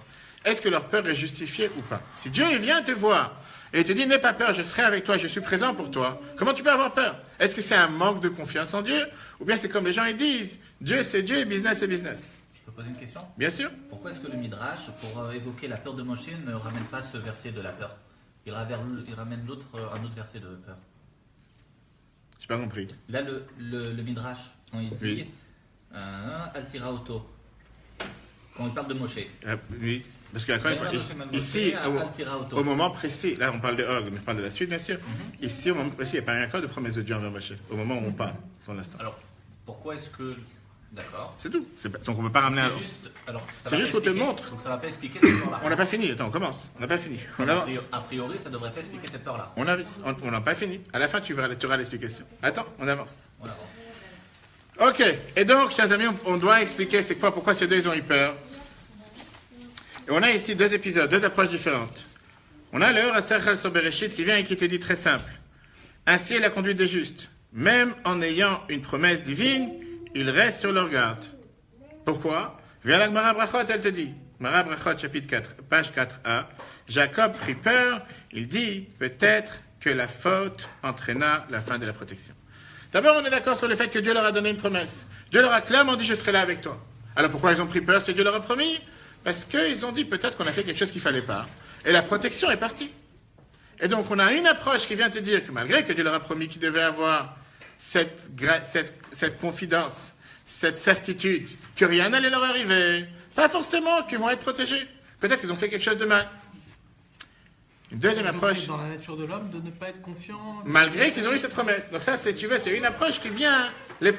est-ce que leur peur est justifiée ou pas? Si Dieu il vient te voir et il te dit n'aie pas peur, je serai avec toi, je suis présent pour toi, comment tu peux avoir peur? Est-ce que c'est un manque de confiance en Dieu? Ou bien c'est comme les gens ils disent, Dieu c'est Dieu et business c'est business? Je peux poser une question? Bien sûr. Pourquoi est-ce que le Midrash, pour évoquer la peur de Moshe, ne ramène pas ce verset de la peur? Il ramène un autre verset de peur. J'ai pas compris. Là, le Midrash, quand il dit Oui. Altira Auto, quand il parle de Moshe. Oui. Parce qu'encore une fois, ici, au moment précis, là on parle de Og, mais on parle de la suite bien sûr. Ici, au moment précis, il n'y a pas un accord de promesse de Dieu envers Moshe. Au moment où on parle, pour l'instant. Alors, pourquoi est-ce que. D'accord. C'est tout. Donc on ne peut pas ramener un. C'est juste qu'on te montre. Donc ça ne va pas expliquer cette peur-là. On n'a pas fini. Attends, on commence. On n'a pas fini. On avance. A priori, ça ne devrait pas expliquer cette peur-là. On avance. On n'a pas fini. À la fin, tu auras l'explication. Attends, on avance. On avance. Ok. Et donc, chers amis, on doit expliquer c'est quoi, pourquoi ces deux ils ont eu peur. Et on a ici 2 épisodes, 2 approches différentes. On a le Asachal sur Bereshit qui vient et qui te dit très simple. Ainsi est la conduite des justes. Même en ayant une promesse divine, ils restent sur leur garde. Pourquoi? Viens la Gemara Brachot, elle te dit. Gemara Brachot, chapitre 4, page 4a. Jacob prit peur. Il dit, peut-être que la faute entraîna la fin de la protection. D'abord, on est d'accord sur le fait que Dieu leur a donné une promesse. Dieu leur a clairement dit, je serai là avec toi. Alors pourquoi ils ont pris peur si Dieu leur a promis? Parce qu'ils ont dit, peut-être qu'on a fait quelque chose qu'il ne fallait pas. Et la protection est partie. Et donc, on a une approche qui vient te dire que malgré que Dieu leur a promis qu'ils devaient avoir cette confidence, cette certitude, que rien n'allait leur arriver, pas forcément qu'ils vont être protégés. Peut-être qu'ils ont fait quelque chose de mal. Une deuxième Donc, approche, c'est dans la nature de l'homme de ne pas être confiant. malgré qu'ils ont eu cette promesse. Donc ça, c'est une approche qui vient les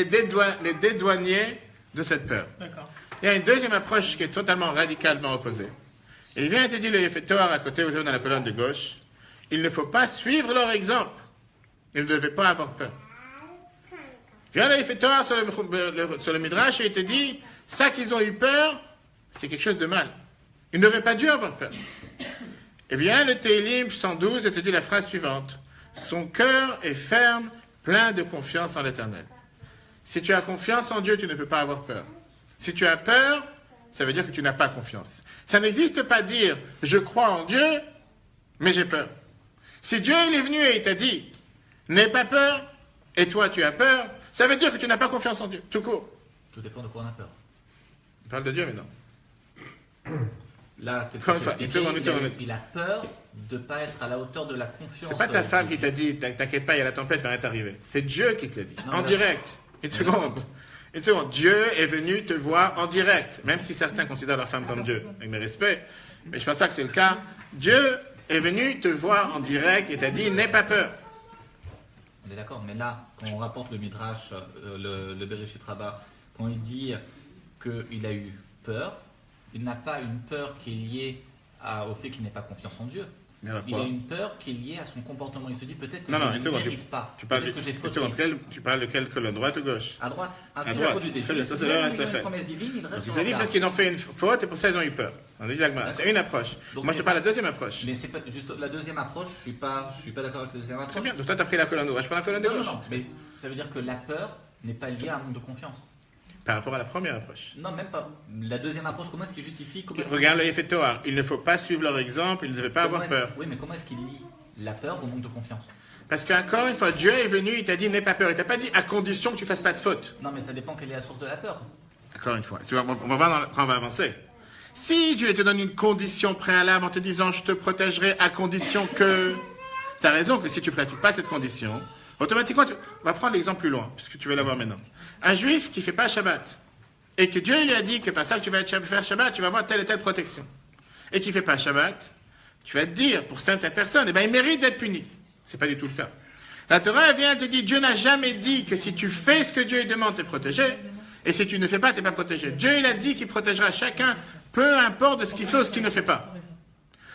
dédouanier de cette peur. D'accord. Il y a une deuxième approche qui est totalement radicalement opposée. Et il vient et te dit le Yefet Toar à côté, vous avez dans la colonne de gauche. il ne faut pas suivre leur exemple. Ils ne devaient pas avoir peur. Viens là, il fait Torah sur le Midrash et il te dit, ça qu'ils ont eu peur, c'est quelque chose de mal. Ils n'auraient pas dû avoir peur. Et vient le Télim 112 et te dit la phrase suivante. Son cœur est ferme, plein de confiance en l'Éternel. Si tu as confiance en Dieu, tu ne peux pas avoir peur. Si tu as peur, ça veut dire que tu n'as pas confiance. Ça n'existe pas dire, je crois en Dieu, mais j'ai peur. Si Dieu il est venu et il t'a dit, n'aie pas peur, et toi tu as peur, ça veut dire que tu n'as pas confiance en Dieu, tout court. Tout dépend de quoi on a peur. On parle de Dieu maintenant. Là, il a peur de ne pas être à la hauteur de la confiance. C'est pas ta femme qui t'a dit, t'inquiète pas, il y a la tempête, va rien t'arriver. C'est Dieu qui te l'a dit, non, en direct. Une seconde. Dieu est venu te voir en direct, même si certains considèrent leur femme comme Dieu, avec mes respects, mais je pense pas que c'est le cas. Dieu est venu te voir en direct et t'a dit, n'aie pas peur. On est d'accord, mais là, quand on rapporte le Midrash, le Bereshit Rabbah, quand il dit qu'il a eu peur, il n'a pas une peur qui est liée au fait qu'il n'ait pas confiance en Dieu. Il a une peur qui est liée à son comportement. Il se dit peut-être que je ne mérite pas. Peut-être que j'ai fauté. Tu parles de quelle colonne, droite ou gauche? À droite. À droite. Ça, c'est leur SFL. Il s'est dit peut-être qu'ils ont fait une faute et pour ça ils ont eu peur. C'est une approche. Moi je te parle de la deuxième approche. Mais c'est pas juste la deuxième approche. Je suis pas d'accord avec la deuxième approche. Très bien. Donc toi tu as pris la colonne droite. Je prends la colonne de gauche. Non. Mais ça veut dire que la peur n'est pas liée à un manque de confiance. Par rapport à la première approche. Non, même pas. La deuxième approche, comment est-ce qu'il justifie Regarde le effet Torah. Il ne faut pas suivre leur exemple, ils ne devaient pas avoir peur. Oui, mais comment est-ce qu'il lie la peur au manque de confiance? Parce qu'encore une fois, Dieu est venu, il t'a dit n'aie pas peur. Il t'a pas dit à condition que tu fasses pas de faute. Non, mais ça dépend quelle est la source de la peur. Encore une fois, on va voir quand on va avancer. Si Dieu te donne une condition préalable en te disant je te protégerai à condition que... Tu as raison que si tu ne pratiques pas cette condition, automatiquement, on va prendre l'exemple plus loin, puisque tu veux l'avoir maintenant. Un juif qui ne fait pas Shabbat, et que Dieu lui a dit que par ça que tu vas faire Shabbat, tu vas avoir telle et telle protection, et qui ne fait pas Shabbat, tu vas te dire, pour certaines personnes, il mérite d'être puni. Ce n'est pas du tout le cas. La Torah vient et te dit, Dieu n'a jamais dit que si tu fais ce que Dieu lui demande, tu es protégé, et si tu ne fais pas, tu n'es pas protégé. Dieu, il a dit qu'il protégera chacun, peu importe de ce qu'il fait ou ce qu'il ne fait pas.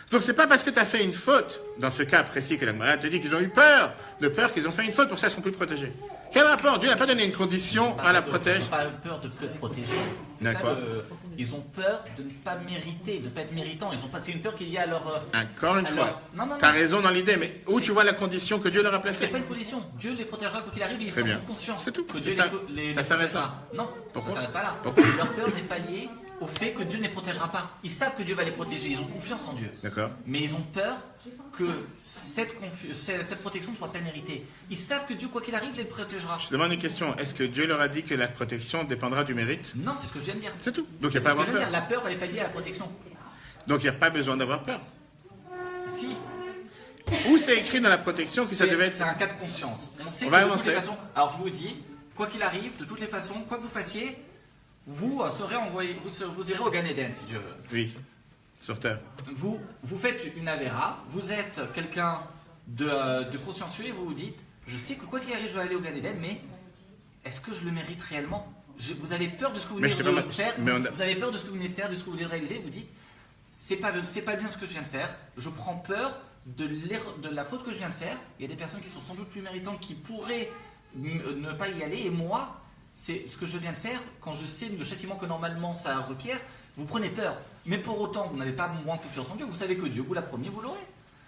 Donc, c'est pas parce que tu as fait une faute, dans ce cas précis que la Gemara te dit qu'ils ont eu peur qu'ils ont fait une faute, pour ça ils sont plus protégés. Quel rapport? Dieu n'a pas donné une condition à la protéger. Ils n'ont pas peur de ne plus être protégés. Ils ont peur de ne pas mériter, de ne pas être méritants. C'est une peur qu'il y a à leur... Encore une fois, tu as raison dans l'idée, mais où tu vois la condition que Dieu leur a placée? C'est pas une condition. Dieu les protégera quoi qu'il arrive, ils sont conscients. C'est tout. Que Dieu ça s'arrête là. Non, pourquoi? Ça s'arrête pas là. Pourquoi? Leur peur n'est pas liée au fait que Dieu ne les protégera pas. Ils savent que Dieu va les protéger, ils ont confiance en Dieu. D'accord. Mais ils ont peur que cette protection ne soit pas méritée. Ils savent que Dieu, quoi qu'il arrive, les protégera. Je te demande une question. Est-ce que Dieu leur a dit que la protection dépendra du mérite? Non, c'est ce que je viens de dire. C'est tout. Donc il n'y a pas à avoir peur. La peur, elle n'est pas liée à la protection. Donc il n'y a pas besoin d'avoir peur. Si. Où c'est écrit dans la protection que ça devait être... C'est un cas de conscience. On sait On que va de toutes avancer. les façons... Alors je vous dis, quoi qu'il arrive, de toutes les façons, quoi que vous fassiez, vous serez envoyé, vous irez au Gan Eden, si Dieu veut. Oui, sur terre. Vous faites une avéra, vous êtes quelqu'un de consciencieux et vous vous dites, je sais que quoi qu'il arrive, je vais aller au Gan Eden, mais est-ce que je le mérite réellement? Vous avez peur de ce que vous venez de faire, vous avez peur de ce que vous venez de faire, de ce que vous venez de réaliser, vous dites, c'est pas bien ce que je viens de faire, je prends peur de la faute que je viens de faire. Il y a des personnes qui sont sans doute plus méritantes qui pourraient ne pas y aller, et moi, c'est ce que je viens de faire, quand je sais le châtiment que normalement ça requiert, vous prenez peur. Mais pour autant, vous n'avez pas moins confiance en Dieu, vous savez que Dieu vous l'a promis, vous l'aurez.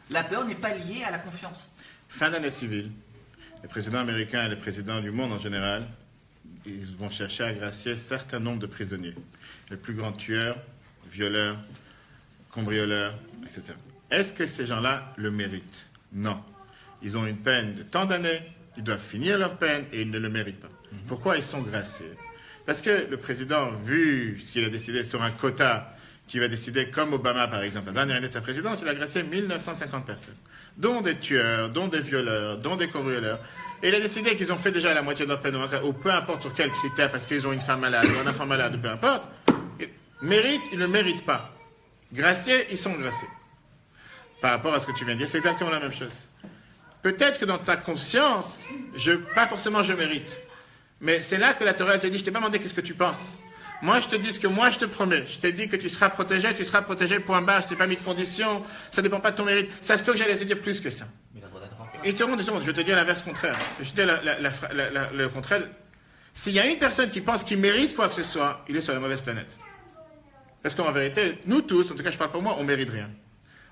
La peur n'est pas liée à la confiance. Fin d'année civile, les présidents américains et les présidents du monde en général, ils vont chercher à gracier un certain nombre de prisonniers. Les plus grands tueurs, violeurs, cambrioleurs, etc. Est-ce que ces gens-là le méritent? Non. Ils ont une peine de tant d'années, ils doivent finir leur peine et ils ne le méritent pas. Pourquoi ils sont graciés? Parce que le président, vu ce qu'il a décidé sur un quota, qui va décider comme Obama par exemple, la dernière année de sa présidence, il a gracié 1950 personnes, dont des tueurs, dont des violeurs, dont des cambrioleurs. Et il a décidé qu'ils ont fait déjà la moitié de leur peine, ou peu importe sur quel critère, parce qu'ils ont une femme malade ou un enfant malade, ou peu importe. Ils ne méritent pas. Graciés, ils sont graciés. Par rapport à ce que tu viens de dire, c'est exactement la même chose. Peut-être que dans ta conscience, pas forcément je mérite. Mais c'est là que la Torah te dit, je t'ai pas demandé qu'est-ce que tu penses. Moi, je te dis ce que moi, je te promets. Je t'ai dit que tu seras protégé, point barre. Je t'ai pas mis de condition. Ça dépend pas de ton mérite. Ça se peut que j'allais te dire plus que ça. Mais il a le droit d'avoir peur. Une seconde, je vais te dire l'inverse contraire. Je vais te dire le contraire. S'il y a une personne qui pense qu'il mérite quoi que ce soit, il est sur la mauvaise planète. Parce qu'en vérité, nous tous, en tout cas je parle pour moi, on mérite rien.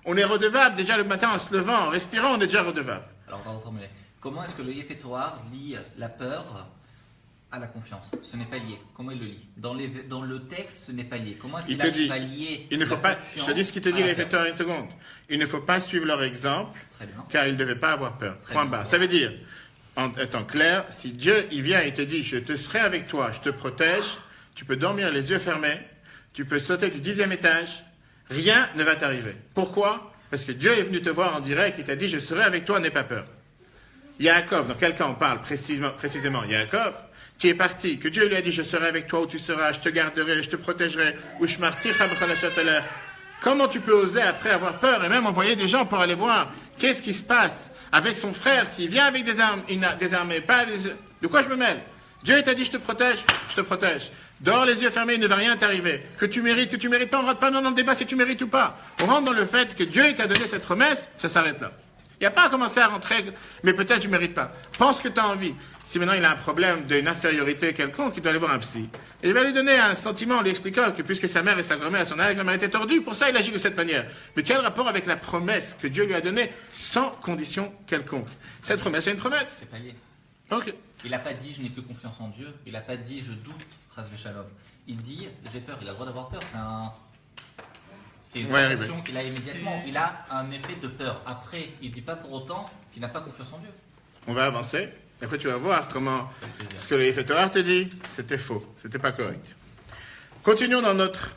On est redevable déjà le matin en se levant, en respirant, on est déjà redevable. Alors, on va reformuler. Comment est-ce que le Yefetoir lie la peur à la confiance? Ce n'est pas lié. Comment il le lie? Dans le texte, ce n'est pas lié. Comment est-ce qu'il arrive à lier il ne faut la pas, confiance je te dis ce qu'il te dit à la l'Yefetoir une seconde. Il ne faut pas suivre leur exemple, Très bien. car ils ne devaient pas avoir peur. Très Point bien. barre. Ça veut dire, en étant clair, si Dieu il vient et te dit, je te serai avec toi, je te protège, tu peux dormir les yeux fermés, tu peux sauter du 10e étage, rien ne va t'arriver. Pourquoi? Parce que Dieu est venu te voir en direct et t'a dit, je serai avec toi, n'aie pas peur. Yaakov, dans quel cas on parle précisément Yaakov, qui est parti, que Dieu lui a dit, je serai avec toi où tu seras, je te garderai, je te protégerai, ou je martyrerai. Comment tu peux oser après avoir peur et même envoyer des gens pour aller voir qu'est-ce qui se passe avec son frère s'il vient avec des armes, des armées, pas des... De quoi je me mêle? Dieu t'a dit, je te protège, je te protège. Dehors les yeux fermés, il ne va rien t'arriver. Que tu mérites pas, on ne rentre pas dans le débat si tu mérites ou pas. On rentre dans le fait que Dieu t'a donné cette promesse, ça s'arrête là. Il n'y a pas à commencer à rentrer, mais peut-être tu ne mérites pas. Pense que tu as envie. Si maintenant il a un problème d'une infériorité quelconque, il doit aller voir un psy. Et il va lui donner un sentiment en lui expliquant que puisque sa mère et sa grand-mère, son grand-mère était tordue, pour ça il agit de cette manière. Mais quel rapport avec la promesse que Dieu lui a donnée sans condition quelconque? Cette promesse est une promesse. C'est pas lié. Ok. Il n'a pas dit je n'ai plus confiance en Dieu. Il n'a pas dit je doute, Chas Shalom. Il dit j'ai peur. Il a le droit d'avoir peur. C'est une sensation qu'il a immédiatement. Il a un effet de peur. Après, il ne dit pas pour autant qu'il n'a pas confiance en Dieu. On va avancer. Après, tu vas voir comment ce que le Yefetoar te dit, c'était faux. C'était pas correct. Continuons dans notre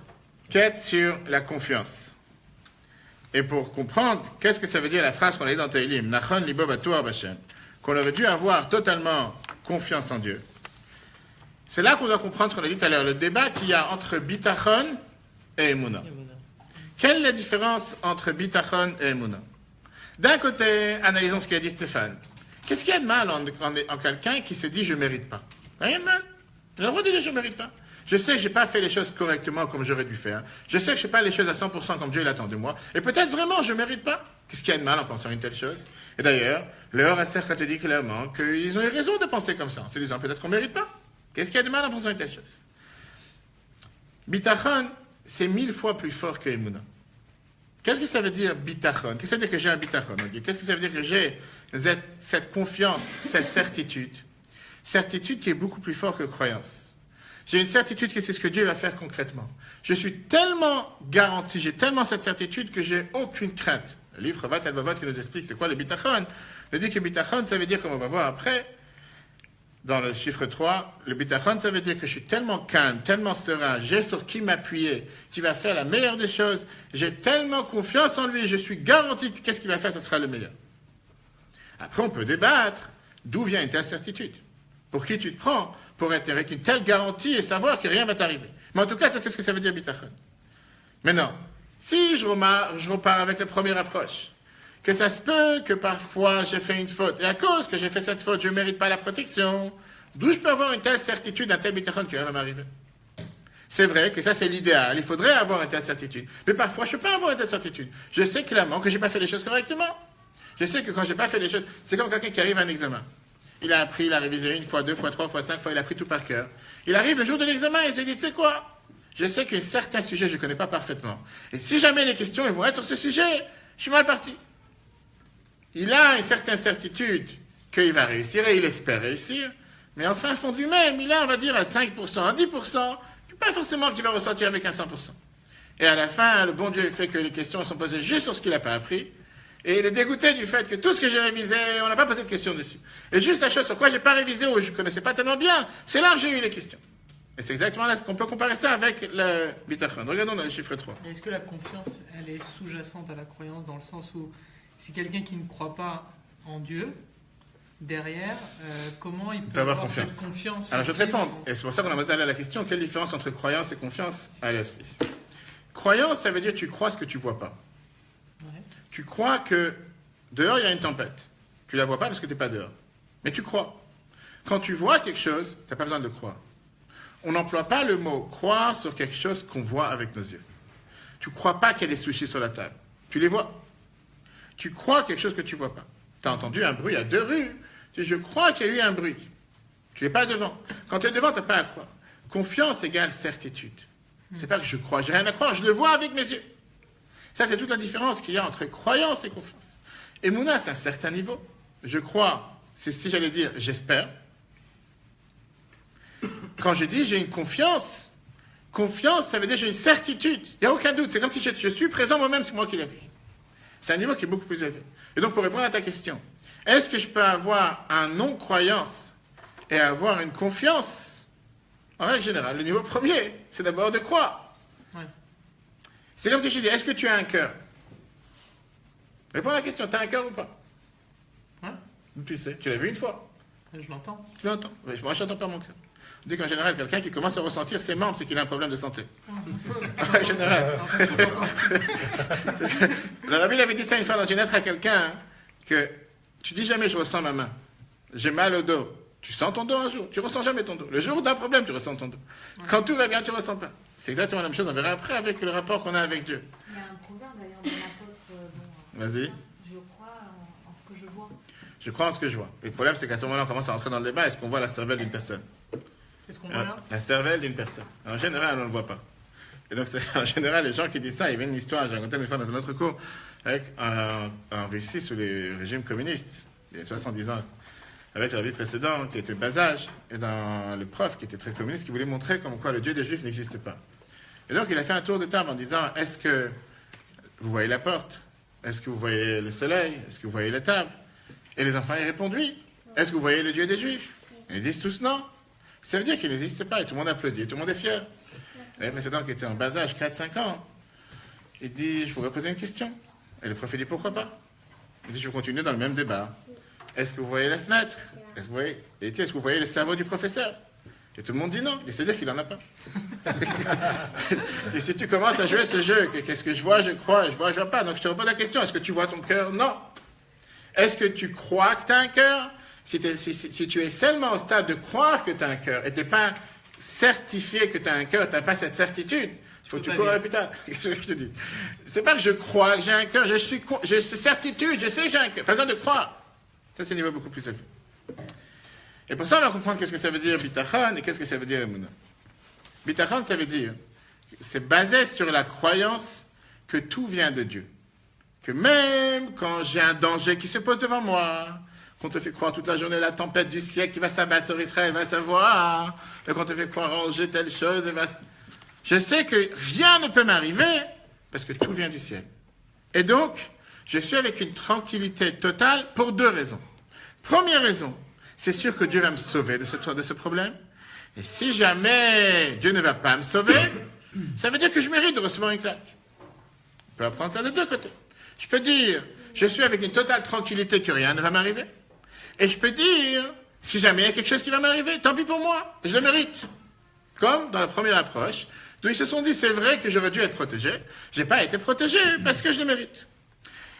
quête sur la confiance. Et pour comprendre, qu'est-ce que ça veut dire la phrase qu'on a dit dans Tehillim, Nachon libo batuar b'Hashem, qu'on aurait dû avoir totalement confiance en Dieu. C'est là qu'on doit comprendre ce qu'on a dit tout à l'heure, le débat qu'il y a entre bitachon et emuna. Quelle est la différence entre bitachon et emuna? D'un côté, analysons ce qu'a dit Stéphane. Qu'est-ce qu'il y a de mal en quelqu'un qui se dit je ne mérite pas? Rien de mal. Il a le droit de dire je ne mérite pas. Je sais que je n'ai pas fait les choses correctement comme j'aurais dû faire. Je sais que je ne fais pas les choses à 100% comme Dieu l'attend de moi. Et peut-être vraiment je ne mérite pas. Qu'est-ce qu'il y a de mal en pensant une telle chose? Et d'ailleurs, leur Asserka te dit clairement qu'ils ont eu raison de penser comme ça, en se disant peut-être qu'on ne mérite pas. Qu'est-ce qu'il y a de mal en pensant une telle chose? Bitachon, c'est 1000 fois plus fort que Emouna. Qu'est-ce que ça veut dire bitachon? Qu'est-ce que ça veut dire que j'ai un bitachon? Qu'est-ce que ça veut dire que j'ai cette confiance, cette certitude? Certitude qui est beaucoup plus forte que croyance. J'ai une certitude que c'est ce que Dieu va faire concrètement. Je suis tellement garanti, j'ai tellement cette certitude que j'ai aucune crainte. Le livre Vat al-Vavot qui nous explique c'est quoi le bitachon. Il dit que bitachon, ça veut dire, comme on va voir après, dans le chiffre 3, le bitachon, ça veut dire que je suis tellement calme, tellement serein, j'ai sur qui m'appuyer, qui va faire la meilleure des choses, j'ai tellement confiance en lui, je suis garanti que qu'est-ce qu'il va faire, ce sera le meilleur. Après, on peut débattre d'où vient une telle certitude. Pour qui tu te prends pour être avec une telle garantie et savoir que rien va t'arriver. Mais en tout cas, ça c'est ce que ça veut dire bitachon. Maintenant, si je repars avec la première approche, que ça se peut que parfois j'ai fait une faute, et à cause que j'ai fait cette faute, je ne mérite pas la protection, d'où je peux avoir une telle certitude, un tel bitachon que rien va m'arriver. C'est vrai que ça c'est l'idéal, il faudrait avoir une telle certitude. Mais parfois je ne peux pas avoir une telle certitude. Je sais clairement que je n'ai pas fait les choses correctement. Je sais que quand je n'ai pas fait les choses, c'est comme quelqu'un qui arrive à un examen. Il a appris, il a révisé 1 fois, 2 fois, 3 fois, 5 fois, il a appris tout par cœur. Il arrive le jour de l'examen et il se dit, tu sais quoi? Je sais qu'un certain sujet, je ne connais pas parfaitement. Et si jamais les questions vont être sur ce sujet, je suis mal parti. Il a une certaine certitude qu'il va réussir et il espère réussir. Mais en fin fond de lui-même, il a, on va dire, à 5%, à 10%, pas forcément qu'il va ressortir avec un 100%. Et à la fin, le bon Dieu fait que les questions sont posées juste sur ce qu'il n'a pas appris. Et il est dégoûté du fait que tout ce que j'ai révisé, on n'a pas posé de questions dessus. Et juste la chose sur quoi je n'ai pas révisé ou je ne connaissais pas tellement bien, c'est là que j'ai eu les questions. Et c'est exactement là qu'on peut comparer ça avec le bitachon. Regardons dans le chiffre 3. Est-ce que la confiance, elle est sous-jacente à la croyance dans le sens où si quelqu'un qui ne croit pas en Dieu, derrière, comment il peut avoir cette confiance? Alors je vais te répondre. Et c'est pour ça qu'on a monté à la question, quelle différence entre croyance et confiance? Allez, croyance, ça veut dire que tu crois ce que tu ne vois pas. Ouais. Tu crois que dehors, il y a une tempête. Tu ne la vois pas parce que tu n'es pas dehors. Mais tu crois. Quand tu vois quelque chose, tu n'as pas besoin de le croire. on n'emploie pas le mot croire sur quelque chose qu'on voit avec nos yeux. Tu ne crois pas qu'il y a des sushis sur la table. Tu les vois. Tu crois quelque chose que tu ne vois pas. Tu as entendu un bruit à 2 rues. Tu dis, je crois qu'il y a eu un bruit. Tu n'es pas devant. Quand tu es devant, tu n'as pas à croire. Confiance égale certitude. C'est pas que je crois, j'ai rien à croire, je le vois avec mes yeux. Ça, c'est toute la différence qu'il y a entre croyance et confiance. Et Mouna, c'est un certain niveau. Je crois, c'est si j'allais dire j'espère. Quand je dis j'ai une confiance, ça veut dire j'ai une certitude. Il n'y a aucun doute. C'est comme si je suis présent moi-même, c'est moi qui l'ai vu. C'est un niveau qui est beaucoup plus élevé. Et donc, pour répondre à ta question, est-ce que je peux avoir un non-croyance et avoir une confiance? En règle générale, le niveau premier, c'est d'abord de croire. Ouais. C'est comme si je dis, est-ce que tu as un cœur? Réponds à la question, tu as un cœur ou pas? Ouais. Tu sais, tu l'as vu une fois. Je l'entends. Tu l'entends. Moi, je n'entends pas mon cœur. On dit qu'en général, quelqu'un qui commence à ressentir ses membres, c'est qu'il a un problème de santé. En général. Le rabbi avait dit ça une fois dans une lettre à quelqu'un, que tu dis jamais je ressens ma main. J'ai mal au dos. Tu sens ton dos un jour, tu ressens jamais ton dos. Le jour d'un problème, tu ressens ton dos. Quand tout va bien, tu ressens pas. C'est exactement la même chose, on verra après avec le rapport qu'on a avec Dieu. Il y a un proverbe d'ailleurs de l'apôtre. Vas-y. Je crois en ce que je vois. Je crois en ce que je vois. Et le problème, c'est qu'à ce moment-là, on commence à rentrer dans le débat. Est-ce qu'on voit la cervelle d'une personne? Qu'est-ce qu'on voit là? La cervelle d'une personne. En général, on ne le voit pas. Et donc, en général, les gens qui disent ça, il y avait une histoire, j'ai raconté une fois dans un autre cours, avec en Russie, sous les régimes communistes, il y a 70 ans, avec le rabbi précédent, qui était bas âge, et dans le prof, qui était très communiste, qui voulait montrer comme quoi le Dieu des Juifs n'existe pas. Et donc, il a fait un tour de table en disant, est-ce que vous voyez la porte? Est-ce que vous voyez le soleil? Est-ce que vous voyez la table? Et les enfants y répondent oui. Est-ce que vous voyez le Dieu des Juifs? Et ils disent tous non. Ça veut dire qu'il n'existe pas, et tout le monde applaudit, et tout le monde est fier. Le précédent, qui était en bas âge, 4-5 ans, il dit, je voudrais poser une question. Et le prof dit, pourquoi pas? Il dit, je vais continuer dans le même débat. Est-ce que vous voyez la fenêtre? Est-ce que vous voyez le cerveau du professeur? Et tout le monde dit non. Et c'est-à-dire qu'il n'en a pas. Et si tu commences à jouer ce jeu, qu'est-ce que je vois, je crois, je vois pas. Donc je te repose la question, est-ce que tu vois ton cœur? Non. Est-ce que tu crois que tu as un cœur? Si tu es seulement au stade de croire que tu as un cœur et tu n'es pas certifié que tu as un cœur, tu n'as pas cette certitude, il faut que tu cours à l'hôpital. Qu'est-ce que je te dis? C'est pas que je crois que j'ai un cœur, j'ai cette certitude, je sais que j'ai un cœur. Pas besoin de croire. Ça, c'est un niveau beaucoup plus élevé. Et pour ça, on va comprendre qu'est-ce que ça veut dire bitachon et qu'est-ce que ça veut dire emunah. Bitachon, ça veut dire, c'est basé sur la croyance que tout vient de Dieu. Que même quand j'ai un danger qui se pose devant moi, qu'on te fait croire toute la journée la tempête du siècle qui va s'abattre sur Israël, va savoir, et qu'on te fait croire ranger telle chose, je sais que rien ne peut m'arriver parce que tout vient du ciel. Et donc, je suis avec une tranquillité totale pour 2 raisons. Première raison, c'est sûr que Dieu va me sauver de ce problème. Et si jamais Dieu ne va pas me sauver, ça veut dire que je mérite de recevoir une claque. On peut apprendre ça de 2 côtés. Je peux dire, je suis avec une totale tranquillité que rien ne va m'arriver. Et je peux dire, si jamais il y a quelque chose qui va m'arriver, tant pis pour moi, je le mérite. Comme dans la première approche, d'où ils se sont dit, c'est vrai que j'aurais dû être protégé, je n'ai pas été protégé parce que je le mérite.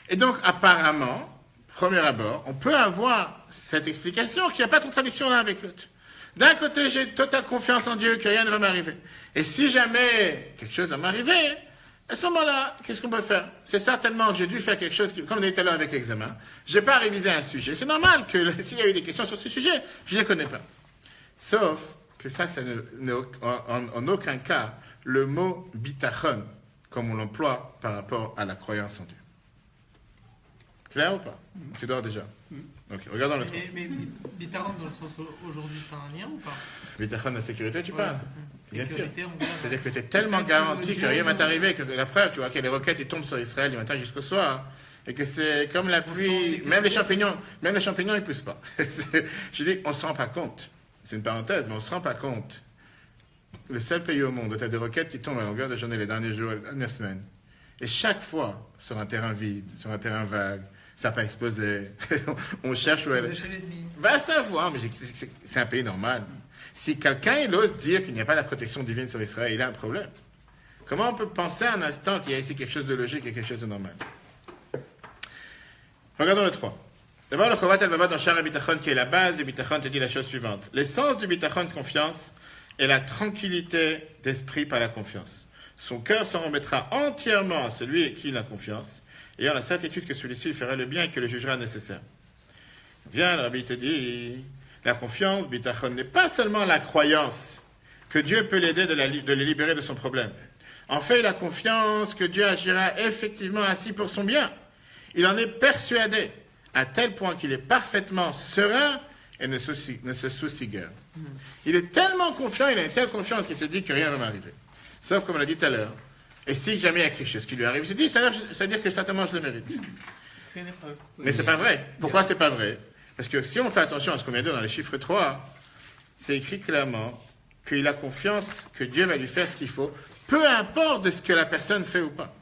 Et donc, apparemment, premier abord, on peut avoir cette explication qu'il n'y a pas de contradiction l'un avec l'autre. D'un côté, j'ai totale confiance en Dieu que rien ne va m'arriver. Et si jamais quelque chose va m'arriver, à ce moment-là, qu'est-ce qu'on peut faire? C'est certainement que j'ai dû faire quelque chose qui, comme on était là avec l'examen, je n'ai pas révisé un sujet. C'est normal que s'il y a eu des questions sur ce sujet, je ne les connais pas. Sauf que ça n'est en aucun cas le mot bitachon, comme on l'emploie par rapport à la croyance en Dieu. Clair ou pas? Tu dors déjà? Ok, regardons le truc. Mais bitachon dans le sens aujourd'hui, c'est un lien ou pas? Bitachon, la sécurité, tu parles? Bien sûr. C'est-à-dire que tu es Le tellement fait garanti que que rien Dieu va t'arriver, que la preuve, tu vois, que les roquettes ils tombent sur Israël du matin jusqu'au soir, et que c'est comme la pluie, même les champignons ils poussent pas. Je dis, on se rend pas compte. C'est une parenthèse, mais on se rend pas compte. Le seul pays au monde où tu as des roquettes qui tombent à longueur de journée les derniers jours, les dernières semaines, et chaque fois sur un terrain vide, sur un terrain vague, ça n'a pas explosé. On cherche où elle est. Va savoir, mais c'est un pays normal. Si quelqu'un il ose dire qu'il n'y a pas la protection divine sur Israël, il a un problème. Comment on peut penser un instant qu'il y a ici quelque chose de logique et quelque chose de normal? Regardons le 3. D'abord, le Chovat el-Baba dans Shara Bitachon, qui est la base du Bitachon, te dit la chose suivante. L'essence du Bitachon de confiance et la tranquillité d'esprit par la confiance. Son cœur s'en remettra entièrement à celui en qui il a confiance, ayant la certitude que celui-ci lui fera le bien et que le jugera nécessaire. Viens, le Rabbi te dit, la confiance, bitachon, n'est pas seulement la croyance que Dieu peut l'aider de le libérer de son problème. En fait, la confiance que Dieu agira effectivement ainsi pour son bien. Il en est persuadé, à tel point qu'il est parfaitement serein et ne se soucie guère. Il est tellement confiant, il a une telle confiance qu'il se dit que rien ne va m'arriver. Sauf, comme on l'a dit tout à l'heure, et si jamais il y a quelque chose qui lui arrive, il se dit, ça veut dire que certainement je le mérite. C'est une épreuve. Mais c'est pas vrai. Pourquoi c'est pas vrai? Parce que si on fait attention à ce qu'on vient de dire dans les chiffres 3, c'est écrit clairement qu'il a confiance que Dieu va lui faire ce qu'il faut, peu importe de ce que la personne fait ou pas.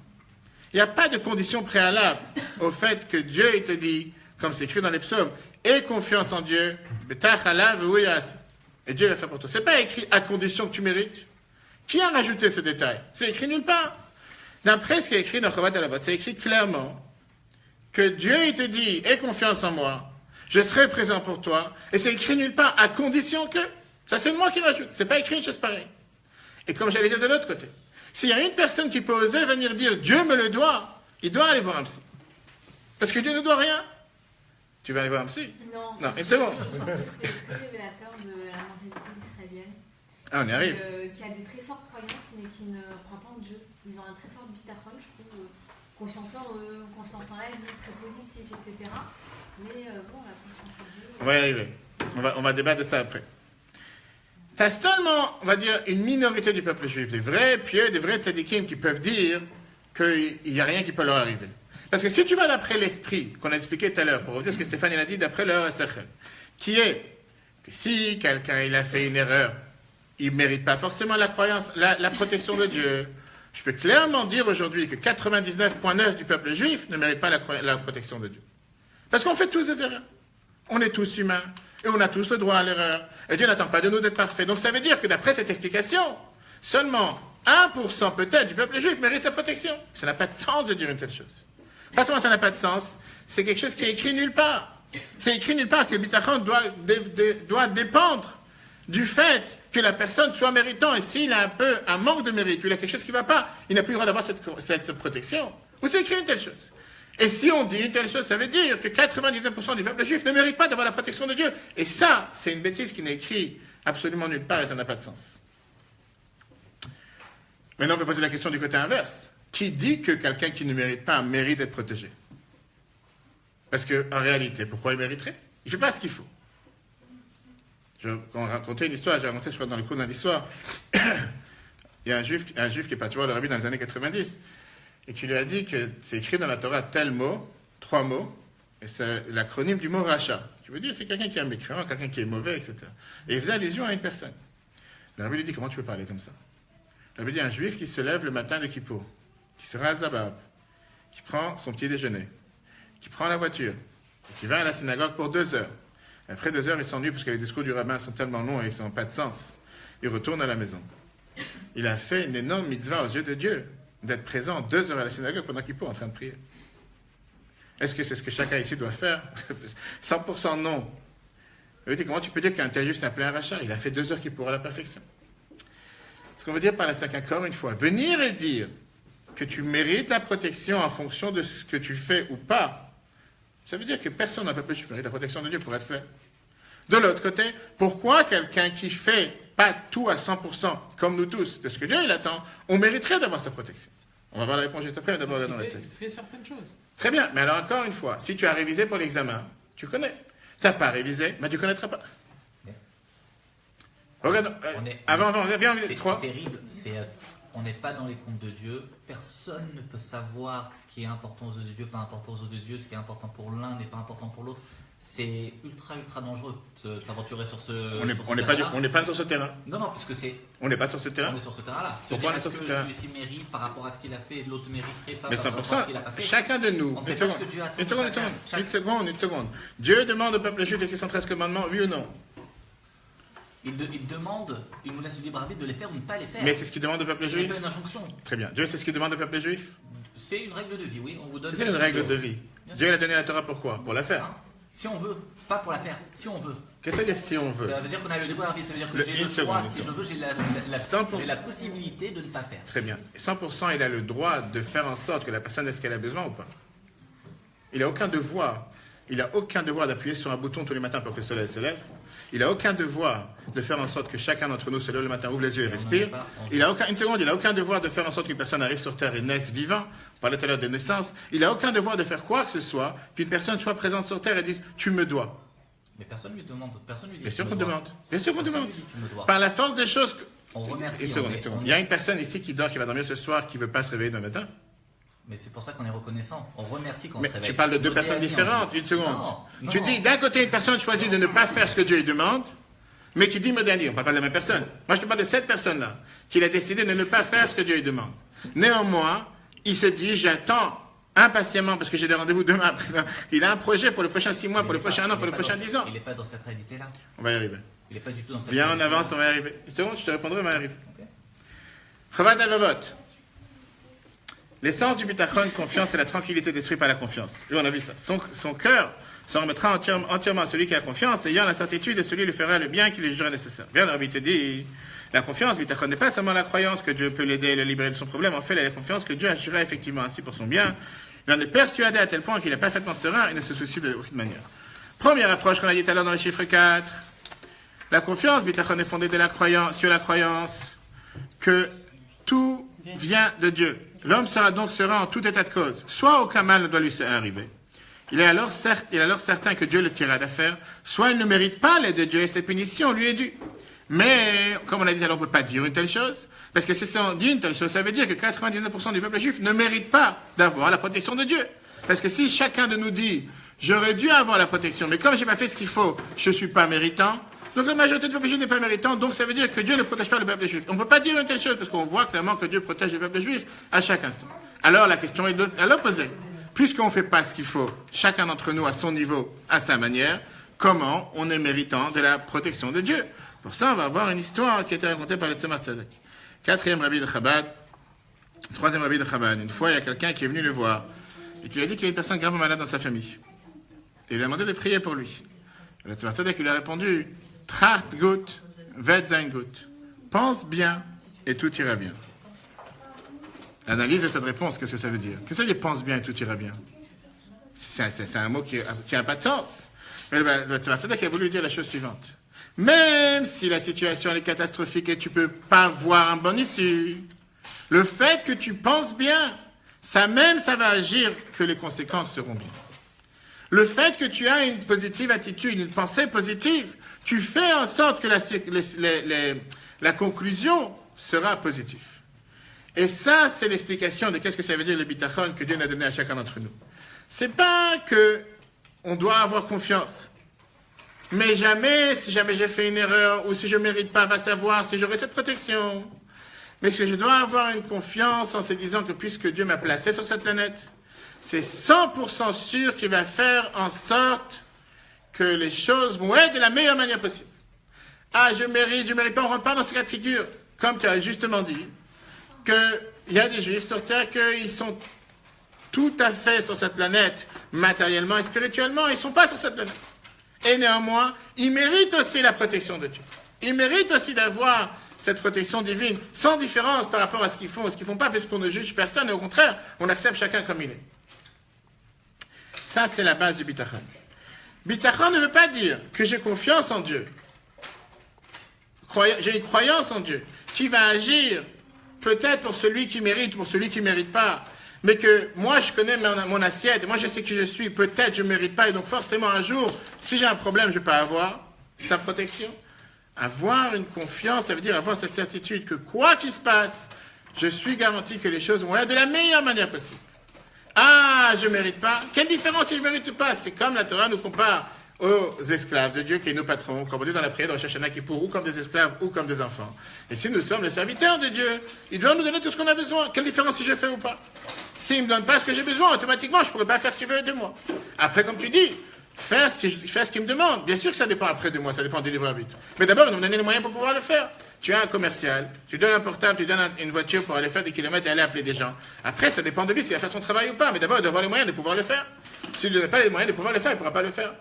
Il n'y a pas de condition préalable au fait que Dieu il te dit, comme c'est écrit dans les psaumes, aie confiance en Dieu, et Dieu va faire pour toi. C'est pas écrit à condition que tu mérites. Qui a rajouté ce détail? C'est écrit nulle part. D'après ce qui est écrit dans Chovat Alavot, c'est écrit clairement que Dieu il te dit, aie confiance en moi, je serai présent pour toi, et c'est écrit nulle part à condition que. Ça c'est moi qui rajoute, c'est pas écrit une chose pareille. Et comme j'allais dire de l'autre côté, s'il y a une personne qui peut oser venir dire Dieu me le doit, il doit aller voir un psy. Parce que Dieu ne doit rien. Tu vas aller voir un psy? Non, une seconde. C'est très révélateur de la mentalité israélienne. Ah, on y arrive. Qui a des très fortes croyances, mais qui ne croient pas en Dieu. Ils ont un très fort bitachon, je trouve, confiance en eux, confiance en la vie, très positif, etc. Mais bon, la confiance en Dieu. On va y arriver. On va débattre de ça après. Tu as seulement, on va dire, une minorité du peuple juif, des vrais pieux, des vrais tzadikim qui peuvent dire qu'il n'y a rien qui peut leur arriver. Parce que si tu vas d'après l'esprit, qu'on a expliqué tout à l'heure, pour vous dire ce que Stéphane a dit d'après le Sechel, qui est que si quelqu'un il a fait une erreur, il ne mérite pas forcément la croyance, la protection de Dieu. Je peux clairement dire aujourd'hui que 99,9% du peuple juif ne mérite pas la protection de Dieu. Parce qu'on fait tous des erreurs. On est tous humains. Et on a tous le droit à l'erreur. Et Dieu n'attend pas de nous d'être parfaits. Donc ça veut dire que d'après cette explication, seulement 1% peut-être du peuple juif mérite sa protection. Ça n'a pas de sens de dire une telle chose. Pas seulement ça n'a pas de sens, c'est quelque chose qui est écrit nulle part. C'est écrit nulle part que le bitachon doit dépendre du fait que la personne soit méritant. Et s'il a un manque de mérite, ou il a quelque chose qui ne va pas, il n'a plus le droit d'avoir cette protection. Ou c'est écrit une telle chose. Et si on dit une telle chose, ça veut dire que 99% du peuple juif ne mérite pas d'avoir la protection de Dieu. Et ça, c'est une bêtise qui n'est écrite absolument nulle part et ça n'a pas de sens. Maintenant, on peut poser la question du côté inverse. Qui dit que quelqu'un qui ne mérite pas mérite d'être protégé? Parce qu'en réalité, pourquoi il mériterait? Il ne fait pas ce qu'il faut. Quand on racontait une histoire, j'ai raconté, je crois, dans le cours d'un histoire, il y a un juif qui est parti voir le rabbi dans les années 90. Et qui lui a dit que c'est écrit dans la Torah tel mot, 3 mots, et c'est l'acronyme du mot rachat, qui veut dire c'est quelqu'un qui est un mécréant, quelqu'un qui est mauvais, etc. Et il faisait allusion à une personne. Le rabbi lui dit, comment tu peux parler comme ça? Le rabbi dit, un juif qui se lève le matin de Kippour, qui se rase la barbe, qui prend son petit déjeuner, qui prend la voiture, et qui va à la synagogue pour 2 heures. Et après 2 heures, il s'ennuie parce que les discours du rabbin sont tellement longs et ils n'ont pas de sens. Il retourne à la maison. Il a fait une énorme mitzvah aux yeux de Dieu, d'être présent 2 heures à la synagogue pendant qu'il peut en train de prier. Est-ce que c'est ce que chacun ici doit faire? 100% non. Il dit, comment tu peux dire qu'un tel juif c'est appelé un rachat? Il a fait 2 heures qu'il pourra à la perfection. Ce qu'on veut dire par la 5 encore une fois, venir et dire que tu mérites la protection en fonction de ce que tu fais ou pas, ça veut dire que personne n'a pas pu mérite la protection de Dieu pour être clair. De l'autre côté, pourquoi quelqu'un qui fait pas tout à 100%, comme nous tous, de ce que Dieu il attend, on mériterait d'avoir sa protection? On va voir la réponse juste après, mais d'abord dans le texte. Il fait certaines choses. Très bien, mais alors encore une fois, si tu as révisé pour l'examen, tu connais. Tu n'as pas révisé, mais tu ne connaîtras pas. Regarde, viens, c'est 3. terrible, on n'est pas dans les comptes de Dieu, personne ne peut savoir ce qui est important aux yeux de Dieu, pas important aux yeux de Dieu, ce qui est important pour l'un n'est pas important pour l'autre. C'est ultra dangereux de s'aventurer sur ce terrain-là. On n'est pas sur ce terrain. Non, puisque c'est... On n'est pas sur ce terrain. On est sur ce terrain-là. Pourquoi on est sur ce terrain? Celui-ci mérite par rapport à ce qu'il a fait et l'autre mériterait pas Mais par rapport à ce qu'il n'a pas 100%, fait. chacun de nous. On ne sait pas ce que Dieu attend. Une seconde. Dieu demande au peuple juif les 613 commandements, oui ou non? Il demande, il nous laisse le libre arbitre de les faire ou ne pas les faire. Mais c'est ce qu'il demande au peuple Ce juif? n'est pas une injonction. Très bien. Dieu, c'est ce qu'il demande au peuple juif? C'est une règle de vie, oui. On vous donne. C'est une règle de vie. Bien Dieu sûr. il a donné la Torah pourquoi? Pour la faire. Si on veut, pas pour la faire, si on veut. Qu'est-ce que ça veut dire si on veut? Ça veut dire qu'on a le libre arbitre. Ça veut dire que Le- j'ai une le choix. seconde, Si je veux, j'ai Cent la possibilité de ne pas faire. Très bien. 100%, il a le droit de faire en sorte que la personne ait ce qu'elle a besoin ou pas. Il n'a aucun devoir. Il n'a aucun devoir d'appuyer sur un bouton tous les matins pour que le soleil se lève. Il n'a aucun devoir de faire en sorte que chacun d'entre nous se lève le matin, ouvre les yeux et respire. Il n'a aucun devoir de faire en sorte qu'une personne arrive sur Terre et naisse vivant. On parlait tout à l'heure de naissance. Il n'a aucun devoir de faire quoi que ce soit qu'une personne soit présente sur Terre et dise « tu me dois ». Mais personne ne lui demande. Personne lui dit. Bien sûr tu qu'on me dois. demande. Bien sûr qu'on Personne demande. lui dit, tu me dois. Par la force des choses... On remercie. Une seconde. Il y a une personne ici qui dort, qui va dormir ce soir, qui ne veut pas se réveiller demain matin. Mais c'est pour ça qu'on est reconnaissant. On remercie quand on Mais se réveille. tu parles de deux On personnes dit, différentes. Une seconde. Non, Tu non. dis, d'un côté, une personne choisit de ne pas faire ce que Dieu lui demande, mais qui dit Modani. On ne parle pas de la même personne. Moi, je te parle de cette personne-là, qui a décidé de ne pas faire ce que Dieu lui demande. Néanmoins, il se dit, j'attends impatiemment, parce que j'ai des rendez-vous demain après. Il a un projet pour le prochain 6 mois, pour le prochain an, pour le prochain 10 ans. Il n'est pas dans cette réalité-là. On va y arriver. Il n'est pas du tout dans cette Viens en réalité-là. avance, on va y arriver. Une seconde, je te répondrai, on va y arriver. Ok. Chavad al-Vavot. L'essence du bitachon, confiance, c'est la tranquillité d'esprit par la confiance. Lui, on a vu ça. Son cœur se remettra entièrement à celui qui a confiance, ayant la certitude et celui lui fera le bien qui lui jugera nécessaire. Bien, le Rabbi te dit, la confiance, bitachon, n'est pas seulement la croyance que Dieu peut l'aider et le libérer de son problème. En fait, il a la confiance que Dieu agira effectivement ainsi pour son bien. Il en est persuadé à tel point qu'il est parfaitement serein et ne se soucie de aucune manière. Première approche qu'on a dit tout à l'heure dans le chiffre 4. La confiance, bitachon, est fondée sur la croyance que tout vient de Dieu. L'homme sera donc serein en tout état de cause. Soit aucun mal ne doit lui arriver. Il est alors certain que Dieu le tirera d'affaire. Soit il ne mérite pas l'aide de Dieu et ses punitions lui est due. Mais, comme on l'a dit, alors on ne peut pas dire une telle chose. Parce que si on dit une telle chose, ça veut dire que 99% du peuple juif ne mérite pas d'avoir la protection de Dieu. Parce que si chacun de nous dit, j'aurais dû avoir la protection, mais comme je n'ai pas fait ce qu'il faut, je ne suis pas méritant. Donc la majorité du peuple juif n'est pas méritant, donc ça veut dire que Dieu ne protège pas le peuple juif. On ne peut pas dire une telle chose, parce qu'on voit clairement que Dieu protège le peuple juif à chaque instant. Alors la question est à l'opposé. Puisqu'on ne fait pas ce qu'il faut, chacun d'entre nous à son niveau, à sa manière, comment on est méritant de la protection de Dieu? Pour ça, on va avoir une histoire qui a été racontée par le Tzemar Tzedek. 4e rabbi de Chabad, 3e rabbi de Chabad. Une fois, il y a quelqu'un qui est venu le voir et qui lui a dit qu'il y a une personne gravement malade dans sa famille. Et il lui a demandé de prier pour lui. Le Tzemar Tzedek lui a répondu, Tracht gut, wird sein gut. Pense bien et tout ira bien. L'analyse de cette réponse, qu'est-ce que ça veut dire? Qu'est-ce que ça veut dire pense bien et tout ira bien? C'est un mot qui n'a pas de sens. Mais le Tzemar Tzedek a voulu dire la chose suivante. Même si la situation est catastrophique et tu ne peux pas voir un bon issue, le fait que tu penses bien, ça va agir que les conséquences seront bien. Le fait que tu as une positive attitude, une pensée positive, tu fais en sorte que la conclusion sera positive. Et ça, c'est l'explication de qu'est-ce que ça veut dire le bitachon que Dieu nous a donné à chacun d'entre nous. C'est pas que on doit avoir confiance. Mais jamais, si jamais j'ai fait une erreur, ou si je ne mérite pas, va savoir si j'aurai cette protection. Mais que je dois avoir une confiance en se disant que puisque Dieu m'a placé sur cette planète, c'est 100% sûr qu'il va faire en sorte que les choses vont être de la meilleure manière possible. Ah, je mérite pas, on ne rentre pas dans ce cas de figure. Comme tu as justement dit, qu'il y a des juifs sur Terre qu'ils sont tout à fait sur cette planète, matériellement et spirituellement, ils ne sont pas sur cette planète. Et néanmoins, ils méritent aussi la protection de Dieu. Ils méritent aussi d'avoir cette protection divine, sans différence par rapport à ce qu'ils font ou ce qu'ils ne font pas, puisqu'on ne juge personne, et au contraire, on accepte chacun comme il est. Ça, c'est la base du bitachon. Bitachon ne veut pas dire que j'ai confiance en Dieu. J'ai une croyance en Dieu, qui va agir peut-être pour celui qui mérite, pour celui qui ne mérite pas. Mais que moi, je connais mon assiette, et moi, je sais qui je suis, peut-être je ne mérite pas, et donc forcément, un jour, si j'ai un problème, je peux avoir sa protection. Avoir une confiance, ça veut dire avoir cette certitude que quoi qu'il se passe, je suis garanti que les choses vont être de la meilleure manière possible. Ah, je ne mérite pas. Quelle différence si je ne mérite pas? C'est comme la Torah nous compare aux esclaves de Dieu, qui est nos patrons, comme on dit dans la prière de Rosh Hashanah Kippour, ou comme des esclaves, ou comme des enfants. Et si nous sommes les serviteurs de Dieu, il doit nous donner tout ce qu'on a besoin. Quelle différence si je fais ou pas? S'il ne me donne pas ce que j'ai besoin, automatiquement, je ne pourrai pas faire ce qu'il veut de moi. Après, comme tu dis, faire ce qu'il me demande. Bien sûr que ça dépend après de moi, ça dépend du libre arbitre. Mais d'abord, il nous donner les moyens pour pouvoir le faire. Tu as un commercial, tu donnes un portable, tu donnes une voiture pour aller faire des kilomètres et aller appeler des gens. Après, ça dépend de lui s'il va faire son travail ou pas. Mais d'abord, il doit avoir les moyens de pouvoir le faire. S'il ne donne pas les moyens de pouvoir le faire, il ne pourra pas le faire.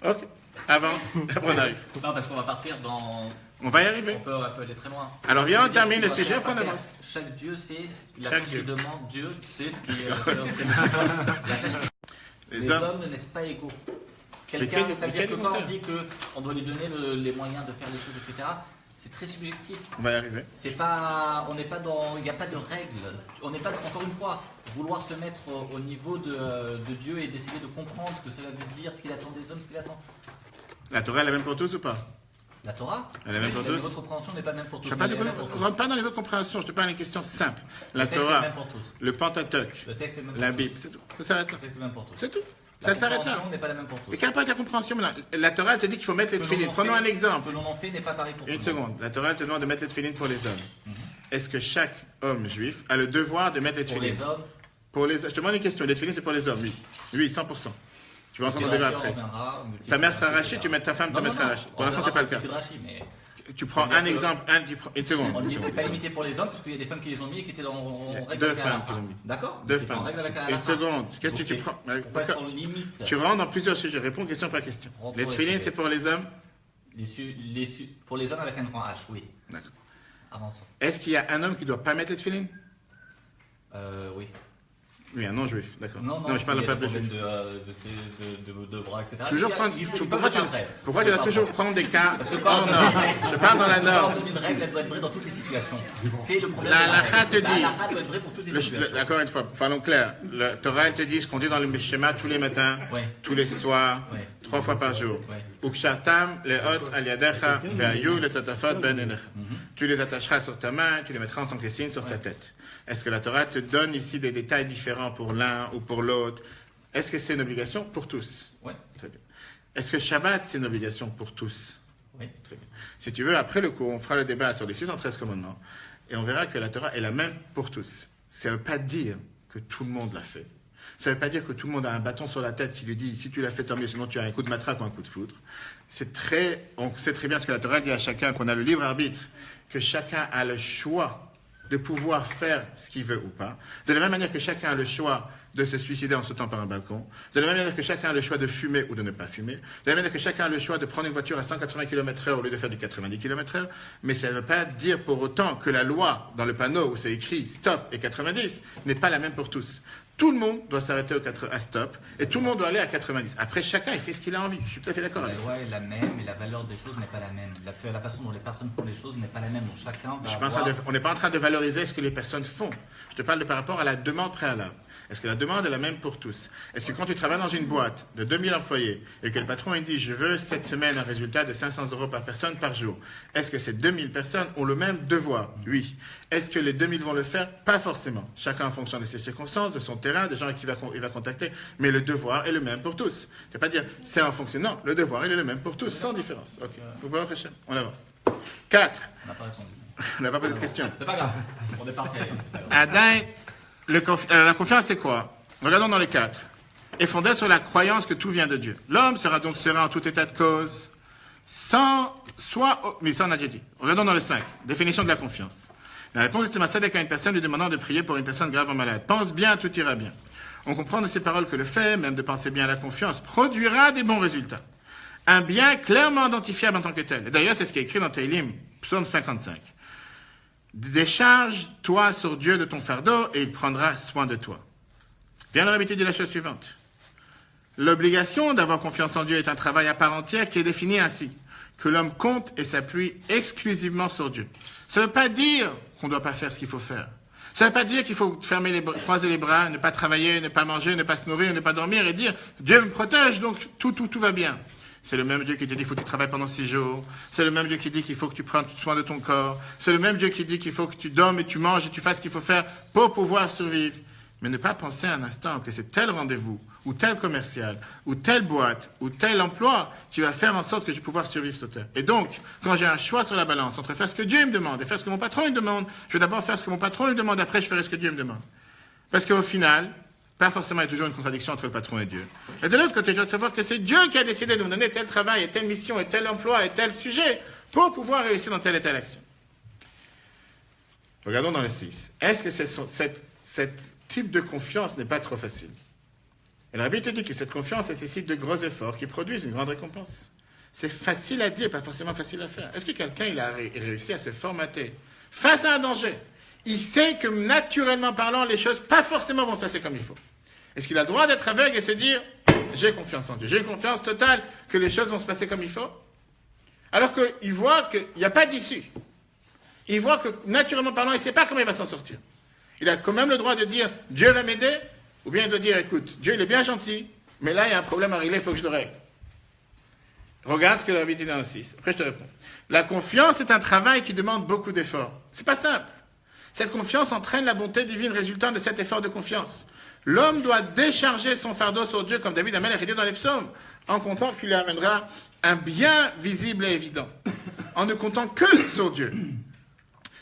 Ok, avance, après on arrive. Non, parce qu'on va partir dans. On va y arriver. On peut aller très loin. Alors viens, on termine le Ce qu'on sujet, va après on faire. avance. Chaque Dieu sait la Chaque tâche Dieu. qu'il demande. Dieu sait ce qu'il Les Les hommes, hommes ne naissent pas égaux. Mais Quelqu'un, quel- ça veut dire que quel quand on contraire. dit qu'on doit lui donner les moyens de faire les choses, etc., c'est très subjectif. on va y arriver. C'est pas, on n'est pas dans, il n'y a pas de règles. On n'est pas, encore une fois, vouloir se mettre au niveau de Dieu et d'essayer de comprendre ce que cela veut dire, ce qu'il attend des hommes, ce qu'il attend. La Torah, elle est la même pour tous ou pas? La Torah, Elle est la même pour le tous? niveau de compréhension n'est pas le même pour tous. Je ne parle mais elle est la même pour tous. pas dans les niveau de compréhension, je te parle d'une question simple. La Le texte est le Torah, même pour tous. le Pentateuque, Le texte est le même la pour Bible, tous. c'est tout. Ça s'arrête là. Le texte est le même pour tous. C'est tout. La Ça s'arrête là. compréhension n'est pas la même pour tous. Mais qu'importe la compréhension maintenant. La Torah, elle te dit qu'il faut mettre les Ce que tefilines. l'on en Prenons fait- un exemple. Ce que l'on en fait n'est pas pareil pour tout Une le monde. seconde. La Torah, elle te demande de mettre les tefilines pour les hommes. Mhm. Est-ce que chaque homme juif a le devoir de mettre les Pour tefilines? les hommes, Je te demande une question. Les tefilines, c'est pour les hommes, oui. Oui, 100%. Tu vas entendre le débat après. Ta mère sera arrachée, tu mets ta femme, te mettra arrachée. Pour l'instant, c'est pas le cas. Mais Tu prends C'est-à-dire un que- exemple, une seconde. c'est pas limité pour les hommes, parce qu'il y a des femmes qui les ont mis et qui étaient en règle Deux avec un femmes halakha. qui l'ont mis. D'accord Deux Qui étaient en femmes. règle avec un Une halakha. seconde. Qu'est-ce que Donc tu c'est- prends? Pourquoi est-ce qu'on limite Tu rentres dans plusieurs sujets. Réponds question par question. Rentrons Les dans les tefilines, sujets. c'est pour les hommes? Pour les hommes avec un grand H, oui. D'accord. Avançons. Est-ce qu'il y a un homme qui ne doit pas mettre les tefilines? Oui. Oui, un non-juif, d'accord. Non, je parle s'il y d'un a des peuple juif. problèmes de bras, etc. Toujours Il y a- prendre. il peut Pourquoi le tu faire après. pourquoi Il tu peut dois le toujours faire prendre des cas Parce que hors norme? Je parle dans la Quand on norme. donne une règle, elle doit être vraie dans toutes les situations. C'est le problème. La de halakha règle. te La dit- halakha doit être vraie pour toutes les situations. D'accord, une fois, parlons clair. Le Torah, elle te dit ce qu'on dit dans le schéma tous les matins, Ouais. tous les soirs, Ouais. 3 fois par jour. Ouais. Ukshatam, les hot, al yadecha, ve'ayu, le tatafot, ben elecha. Mhm. Tu les attacheras sur ta main, tu les mettras en tant que signe sur sa tête. Est-ce que la Torah te donne ici des détails différents pour l'un ou pour l'autre? Est-ce que c'est une obligation pour tous? Ouais. Très bien. Est-ce que Shabbat, c'est une obligation pour tous? Oui. Très bien. Si tu veux, après le cours, on fera le débat sur les 613 commandements et on verra que la Torah est la même pour tous. Ça ne veut pas dire que tout le monde l'a fait. Ça ne veut pas dire que tout le monde a un bâton sur la tête qui lui dit si tu l'as fait, tant mieux, sinon tu as un coup de matraque ou un coup de foudre. On sait très bien ce que la Torah dit à chacun, qu'on a le libre arbitre, que chacun a le choix de pouvoir faire ce qu'il veut ou pas. De la même manière que chacun a le choix de se suicider en sautant par un balcon. De la même manière que chacun a le choix de fumer ou de ne pas fumer. De la même manière que chacun a le choix de prendre une voiture à 180 km/h au lieu de faire du 90 km/h. Mais ça ne veut pas dire pour autant que la loi, dans le panneau où c'est écrit stop et 90, n'est pas la même pour tous. Tout le monde doit s'arrêter à stop et tout le monde doit aller à 90. Après, chacun, il fait ce qu'il a envie. Je suis tout à fait d'accord La avec ça. loi est la même et la valeur des choses n'est pas la même. La façon dont les personnes font les choses n'est pas la même. Donc chacun va On n'est pas en train de valoriser ce que les personnes font. Je te parle par rapport à la demande préalable. Est-ce que la demande est la même pour tous? Est-ce que quand tu travailles dans une boîte de 2000 employés et que le patron il dit je veux cette semaine un résultat de 500 € par personne par jour, est-ce que ces 2000 personnes ont le même devoir? Oui. Est-ce que les 2000 vont le faire? Pas forcément. Chacun en fonction de ses circonstances, de son terrain, des gens qu'il va contacter. Mais le devoir est le même pour tous. Tu ne vas pas dire c'est en fonction. Non, le devoir il est le même pour tous, sans différence. Ok. On avance. 4. On n'a pas répondu. On n'a pas posé de question. C'est pas grave. On est parti avec. Adin, la confiance, c'est quoi? Regardons dans les 4. Est fondée sur la croyance que tout vient de Dieu. L'homme sera donc serein en tout état de cause, mais ça on a déjà dit. Regardons dans le 5. Définition de la confiance. La réponse est Tzedek à une personne lui demandant de prier pour une personne gravement malade. Pense bien, tout ira bien. On comprend de ces paroles que le fait, même de penser bien à la confiance, produira des bons résultats. Un bien clairement identifiable en tant que tel. Et d'ailleurs, c'est ce qui est écrit dans Tehillim, psaume 55. Décharge-toi sur Dieu de ton fardeau et il prendra soin de toi. Vient le rabbi dit la chose suivante. L'obligation d'avoir confiance en Dieu est un travail à part entière qui est défini ainsi, que l'homme compte et s'appuie exclusivement sur Dieu. Ça ne veut pas dire qu'on ne doit pas faire ce qu'il faut faire. Ça ne veut pas dire qu'il faut croiser les bras, ne pas travailler, ne pas manger, ne pas se nourrir, ne pas dormir et dire Dieu me protège, donc tout va bien. C'est le même Dieu qui te dit qu'il faut que tu travailles pendant 6 jours. C'est le même Dieu qui dit qu'il faut que tu prennes soin de ton corps. C'est le même Dieu qui dit qu'il faut que tu dormes et tu manges et tu fasses ce qu'il faut faire pour pouvoir survivre. Mais ne pas penser un instant que c'est tel rendez-vous, ou tel commercial, ou telle boîte, ou tel emploi qui va faire en sorte que je vais pouvoir survivre sur terre. Et donc, quand j'ai un choix sur la balance entre faire ce que Dieu me demande et faire ce que mon patron me demande, je vais d'abord faire ce que mon patron me demande, après je ferai ce que Dieu me demande. Parce qu'au final, pas forcément il y a toujours une contradiction entre le patron et Dieu. Et de l'autre côté, je dois savoir que c'est Dieu qui a décidé de me donner tel travail, et telle mission, et tel emploi, et tel sujet, pour pouvoir réussir dans telle et telle action. Regardons dans le 6. Est-ce que cette type de confiance n'est pas trop facile? Et le rabbi te dit que cette confiance nécessite de gros efforts qui produisent une grande récompense. C'est facile à dire, pas forcément facile à faire. Est-ce que quelqu'un il a réussi à se formater face à un danger? Il sait que naturellement parlant, les choses pas forcément vont se passer comme il faut. Est-ce qu'il a le droit d'être aveugle et se dire « j'ai confiance en Dieu, j'ai confiance totale que les choses vont se passer comme il faut » alors qu'il voit qu'il n'y a pas d'issue. Il voit que naturellement parlant, il ne sait pas comment il va s'en sortir. Il a quand même le droit de dire « Dieu va m'aider » ou bien de dire « écoute, Dieu il est bien gentil, mais là il y a un problème à régler, il faut que je le règle. » Regarde ce que le rabbi dit dans le 6. Après je te réponds. La confiance est un travail qui demande beaucoup d'efforts. C'est pas simple. Cette confiance entraîne la bonté divine résultant de cet effort de confiance. L'homme doit décharger son fardeau sur Dieu, comme David Amel a dit dans les psaumes, en comptant qu'il lui amènera un bien visible et évident, en ne comptant que sur Dieu,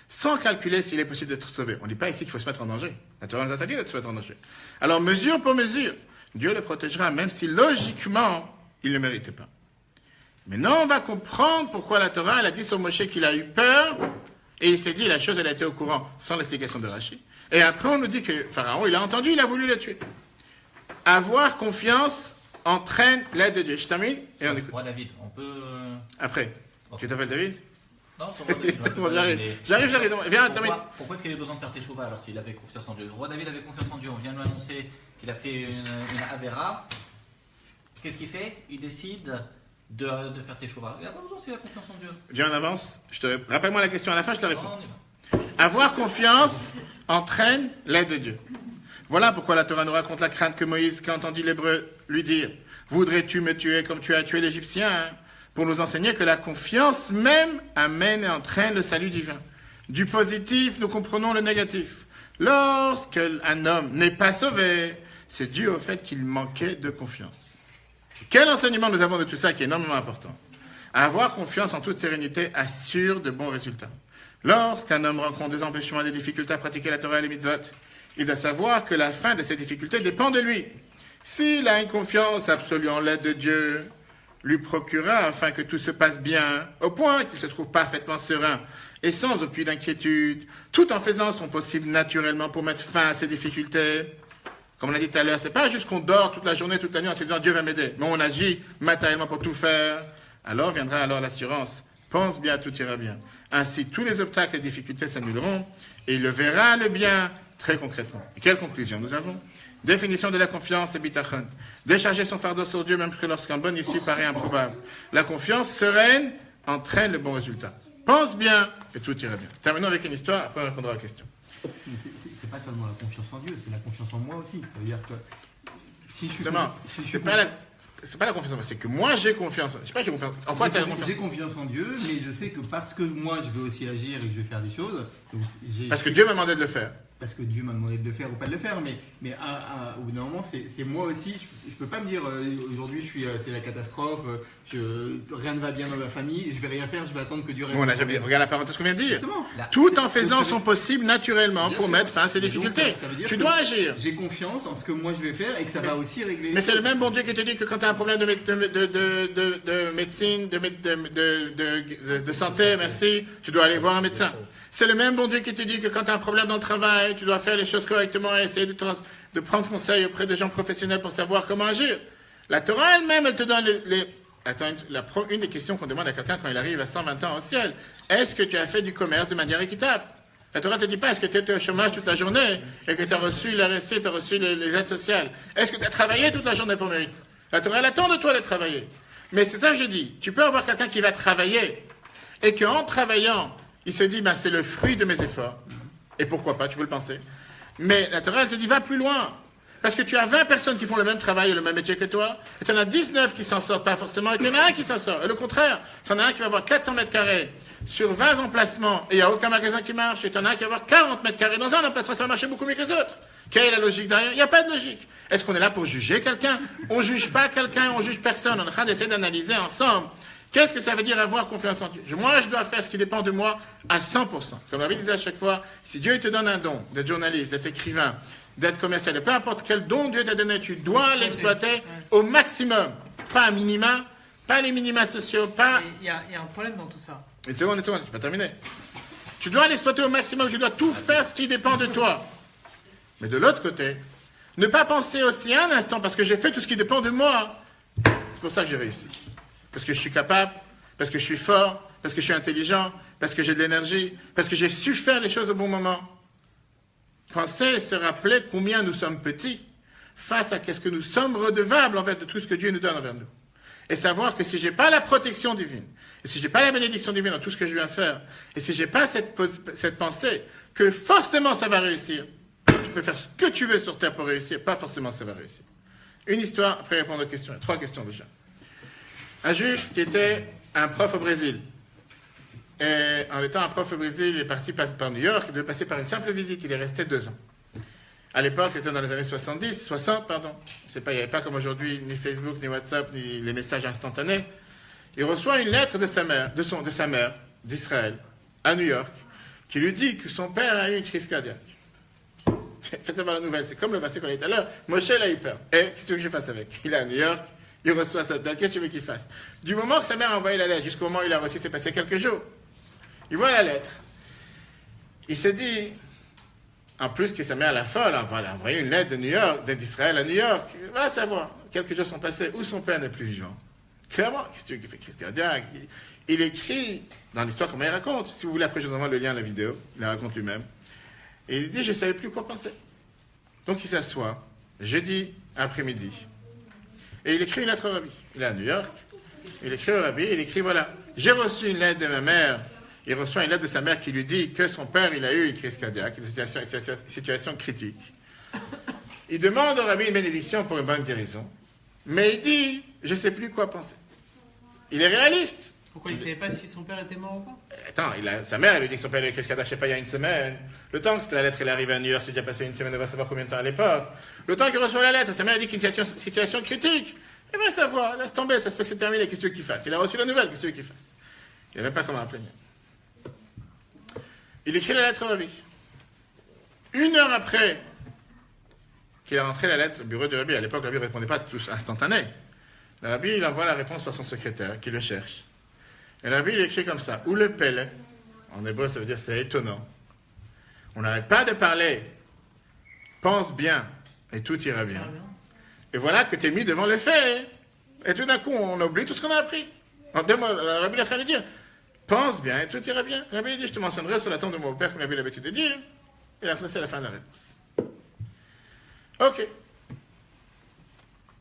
sans calculer s'il est possible d'être sauvé. On ne dit pas ici qu'il faut se mettre en danger. La Torah nous a dit de se mettre en danger. Alors, mesure pour mesure, Dieu le protégera, même si logiquement, il ne le méritait pas. Maintenant, on va comprendre pourquoi la Torah, elle a dit sur Moshe qu'il a eu peur, et il s'est dit, la chose, elle a été au courant, sans l'explication de Rashi. Et après, on nous dit que Pharaon, il a entendu, il a voulu le tuer. Avoir confiance entraîne l'aide de Dieu. Je termine et on écoute. Roi David, on peut... Après. Tu t'appelles David? Non, c'est Roi David. J'arrive. Viens, termine. Pourquoi est-ce qu'il avait besoin de faire Teshuvah alors s'il avait confiance en Dieu? Le roi David avait confiance en Dieu. On vient de lui annoncer qu'il a fait une Avera. Qu'est-ce qu'il fait? Il décide de faire Teshuvah. Il n'a pas besoin s'il a confiance en Dieu. Viens, on avance. Rappelle-moi la question à la fin, je te réponds. Non, on y va. Avoir confiance entraîne l'aide de Dieu. Voilà pourquoi la Torah nous raconte la crainte que Moïse, qui a entendu l'Hébreu lui dire « Voudrais-tu me tuer comme tu as tué l'Égyptien ?» pour nous enseigner que la confiance même amène et entraîne le salut divin. Du positif, nous comprenons le négatif. Lorsqu'un homme n'est pas sauvé, c'est dû au fait qu'il manquait de confiance. Quel enseignement nous avons de tout ça qui est énormément important? Avoir confiance en toute sérénité assure de bons résultats. Lorsqu'un homme rencontre des empêchements et des difficultés à pratiquer la Torah et les mitzvot, il doit savoir que la fin de ces difficultés dépend de lui. S'il a une confiance absolue en l'aide de Dieu, lui procurera afin que tout se passe bien, au point qu'il se trouve parfaitement serein et sans aucune inquiétude, tout en faisant son possible naturellement pour mettre fin à ces difficultés. Comme on l'a dit tout à l'heure, c'est pas juste qu'on dort toute la journée, toute la nuit en se disant Dieu va m'aider, mais on agit matériellement pour tout faire. Alors viendra l'assurance. Pense bien, tout ira bien. Ainsi, tous les obstacles et difficultés s'annuleront et il le verra le bien très concrètement. Et quelle conclusion nous avons? Définition de la confiance et bitachon. Décharger son fardeau sur Dieu même que lorsqu'un bon issue paraît improbable. La confiance sereine entraîne le bon résultat. Pense bien et tout ira bien. Terminons avec une histoire, après on répondra à la question. C'est pas seulement la confiance en Dieu, c'est la confiance en moi aussi. Ça veut dire que si je suis... C'est pas la confiance en moi, c'est que moi j'ai confiance. Je sais pas, j'ai confiance. En quoi tu as confiance? J'ai confiance en Dieu, mais je sais que parce que moi je veux aussi agir et que je vais faire des choses. Parce que Dieu m'a demandé de le faire. Parce que Dieu m'a demandé de le faire ou pas de le faire, mais au bout d'un moment, c'est moi aussi. Je peux pas me dire aujourd'hui c'est la catastrophe, rien ne va bien dans ma famille, je vais rien faire, je vais attendre que Dieu réponde. Regarde la parenthèse qu'on vient de dire. Justement, tout en faisant son possible naturellement pour mettre fin à ces difficultés. Ça veut dire tu dois agir. J'ai confiance en ce que moi je vais faire et que ça va aussi régler. Mais c'est le même bon Dieu qui te dit que quand tu as un problème de médecine, de santé, merci, tu dois aller voir un médecin. C'est le même bon Dieu qui te dit que quand tu as un problème dans le travail, tu dois faire les choses correctement et essayer de prendre conseil auprès des gens professionnels pour savoir comment agir. La Torah elle-même, elle te donne une des questions qu'on demande à quelqu'un quand il arrive à 120 ans au ciel. Est-ce que tu as fait du commerce de manière équitable? La Torah ne te dit pas est-ce que tu étais au chômage toute la journée et que tu as reçu la RSC, tu as reçu les aides sociales. Est-ce que tu as travaillé toute la journée pour mérite? La Torah, elle attend de toi de travailler. Mais c'est ça que je dis. Tu peux avoir quelqu'un qui va travailler et qu'en travaillant, il se dit, c'est le fruit de mes efforts. Et pourquoi pas, tu peux le penser. Mais la Torah, elle te dit, va plus loin. Parce que tu as 20 personnes qui font le même travail et le même métier que toi, et tu en as 19 qui s'en sortent pas forcément, et tu en as un qui s'en sort. Et le contraire, tu en as un qui va avoir 400 mètres carrés sur 20 emplacements, et il n'y a aucun magasin qui marche, et tu en as un qui va avoir 40 mètres carrés dans un emplacement, ça va marcher beaucoup mieux que les autres. Quelle est la logique derrière? Il n'y a pas de logique. Est-ce qu'on est là pour juger quelqu'un? On ne juge pas quelqu'un, on juge personne. On est en train d'essayer d'analyser ensemble. Qu'est-ce que ça veut dire avoir confiance en Dieu? Moi, je dois faire ce qui dépend de moi à 100%. Comme la Bible disait à chaque fois, si Dieu te donne un don d'être journaliste, d'être écrivain, d'être commercial, peu importe quel don Dieu t'a donné, tu dois l'exploiter au maximum. Pas un minima, pas les minima sociaux, pas... Il y a un problème dans tout ça. Une seconde, je vais pas terminer. Tu dois l'exploiter au maximum, tu dois tout faire ce qui dépend de toi. Mais de l'autre côté, Ne pas penser aussi un instant, parce que j'ai fait tout ce qui dépend de moi. C'est pour ça que j'ai réussi. Parce que je suis capable, parce que je suis fort, parce que je suis intelligent, parce que j'ai de l'énergie, parce que j'ai su faire les choses au bon moment. Penser et se rappeler combien nous sommes petits face à ce que nous sommes redevables envers de tout ce que Dieu nous donne envers nous. Et savoir que si je n'ai pas la protection divine, et si je n'ai pas la bénédiction divine dans tout ce que je viens faire, et si je n'ai pas cette pensée, que forcément ça va réussir. Tu peux faire ce que tu veux sur Terre pour réussir, pas forcément que ça va réussir. Une histoire, après répondre aux questions. 3 questions déjà. Un juif qui était un prof au Brésil. Et en étant un prof au Brésil, il est parti par New York, il devait passer par une simple visite, il est resté 2 ans. À l'époque, c'était dans les années 60, pardon. Il n'y avait pas comme aujourd'hui ni Facebook, ni WhatsApp, ni les messages instantanés. Il reçoit une lettre de sa mère, d'Israël, à New York, qui lui dit que son père a eu une crise cardiaque. Faites savoir la nouvelle, c'est comme le verset qu'on a dit tout à l'heure. Moshe a eu peur. Et qu'est-ce que je fasse avec? Il est à New York, il reçoit sa lettre, qu'est-ce que tu veux qu'il fasse? Du moment que sa mère a envoyé la lettre, jusqu'au moment où il a reçu, c'est passé quelques jours. Il voit la lettre. Il se dit, en plus que sa mère la folle, elle a envoyé une lettre de New York, d'Israël à New York. Il va savoir. Quelques jours sont passés, où son père n'est plus vivant. Clairement, qu'est-ce que tu veux qu'il fait crise cardiaque? Il écrit dans l'histoire comment il raconte. Si vous voulez, après, je vous envoie le lien à la vidéo. Il la raconte lui-même. Et il dit, je ne savais plus quoi penser. Donc il s'assoit, jeudi après-midi. Et il écrit une lettre au rabbi. Il est à New York. Il écrit au rabbi, il écrit, voilà, j'ai reçu une lettre de ma mère. Il reçoit une lettre de sa mère qui lui dit que son père, il a eu une crise cardiaque, une situation critique. Il demande au rabbi une bénédiction pour une bonne guérison. Mais il dit, je ne sais plus quoi penser. Il est réaliste. Pourquoi il ne savait pas si son père était mort ou pas? Attends, sa mère, elle lui dit que son père a eu une crise cardiaque, je ne sais pas, il y a une semaine. Le temps que la lettre est arrivée à New York, c'est déjà passé une semaine, elle va savoir combien de temps à l'époque. Le temps qu'il reçoit la lettre, sa mère a dit qu'il y a une situation critique. Elle va savoir, laisse tomber, ça se fait que c'est terminé, qu'est-ce que tu veux qu'il fasse? Il a reçu la nouvelle, qu'est-ce que tu veux qu'il fasse? Il n'avait pas comment appeler. Il écrit la lettre au rabbi. 1 heure après qu'il a rentré la lettre au bureau du rabbi, à l'époque, le rabbi ne répondait pas tous instantané. Le rabbi, il envoie la réponse par son secrétaire, qui le cherche. Et le rabbi, il écrit comme ça, ou le pelle, en hébreu, ça veut dire c'est étonnant. On n'arrête pas de parler, pense bien, et tout ira bien. Et voilà que tu es mis devant le fait. Et tout d'un coup, on oublie tout ce qu'on a appris. En 2 mots, le rabbi a fait le dire. Pense bien et tout ira bien. Le rabbi dit, je te mentionnerai sur la tombe de mon père, comme il avait l'habitude de dire. Il a placé à la fin de la réponse. Ok.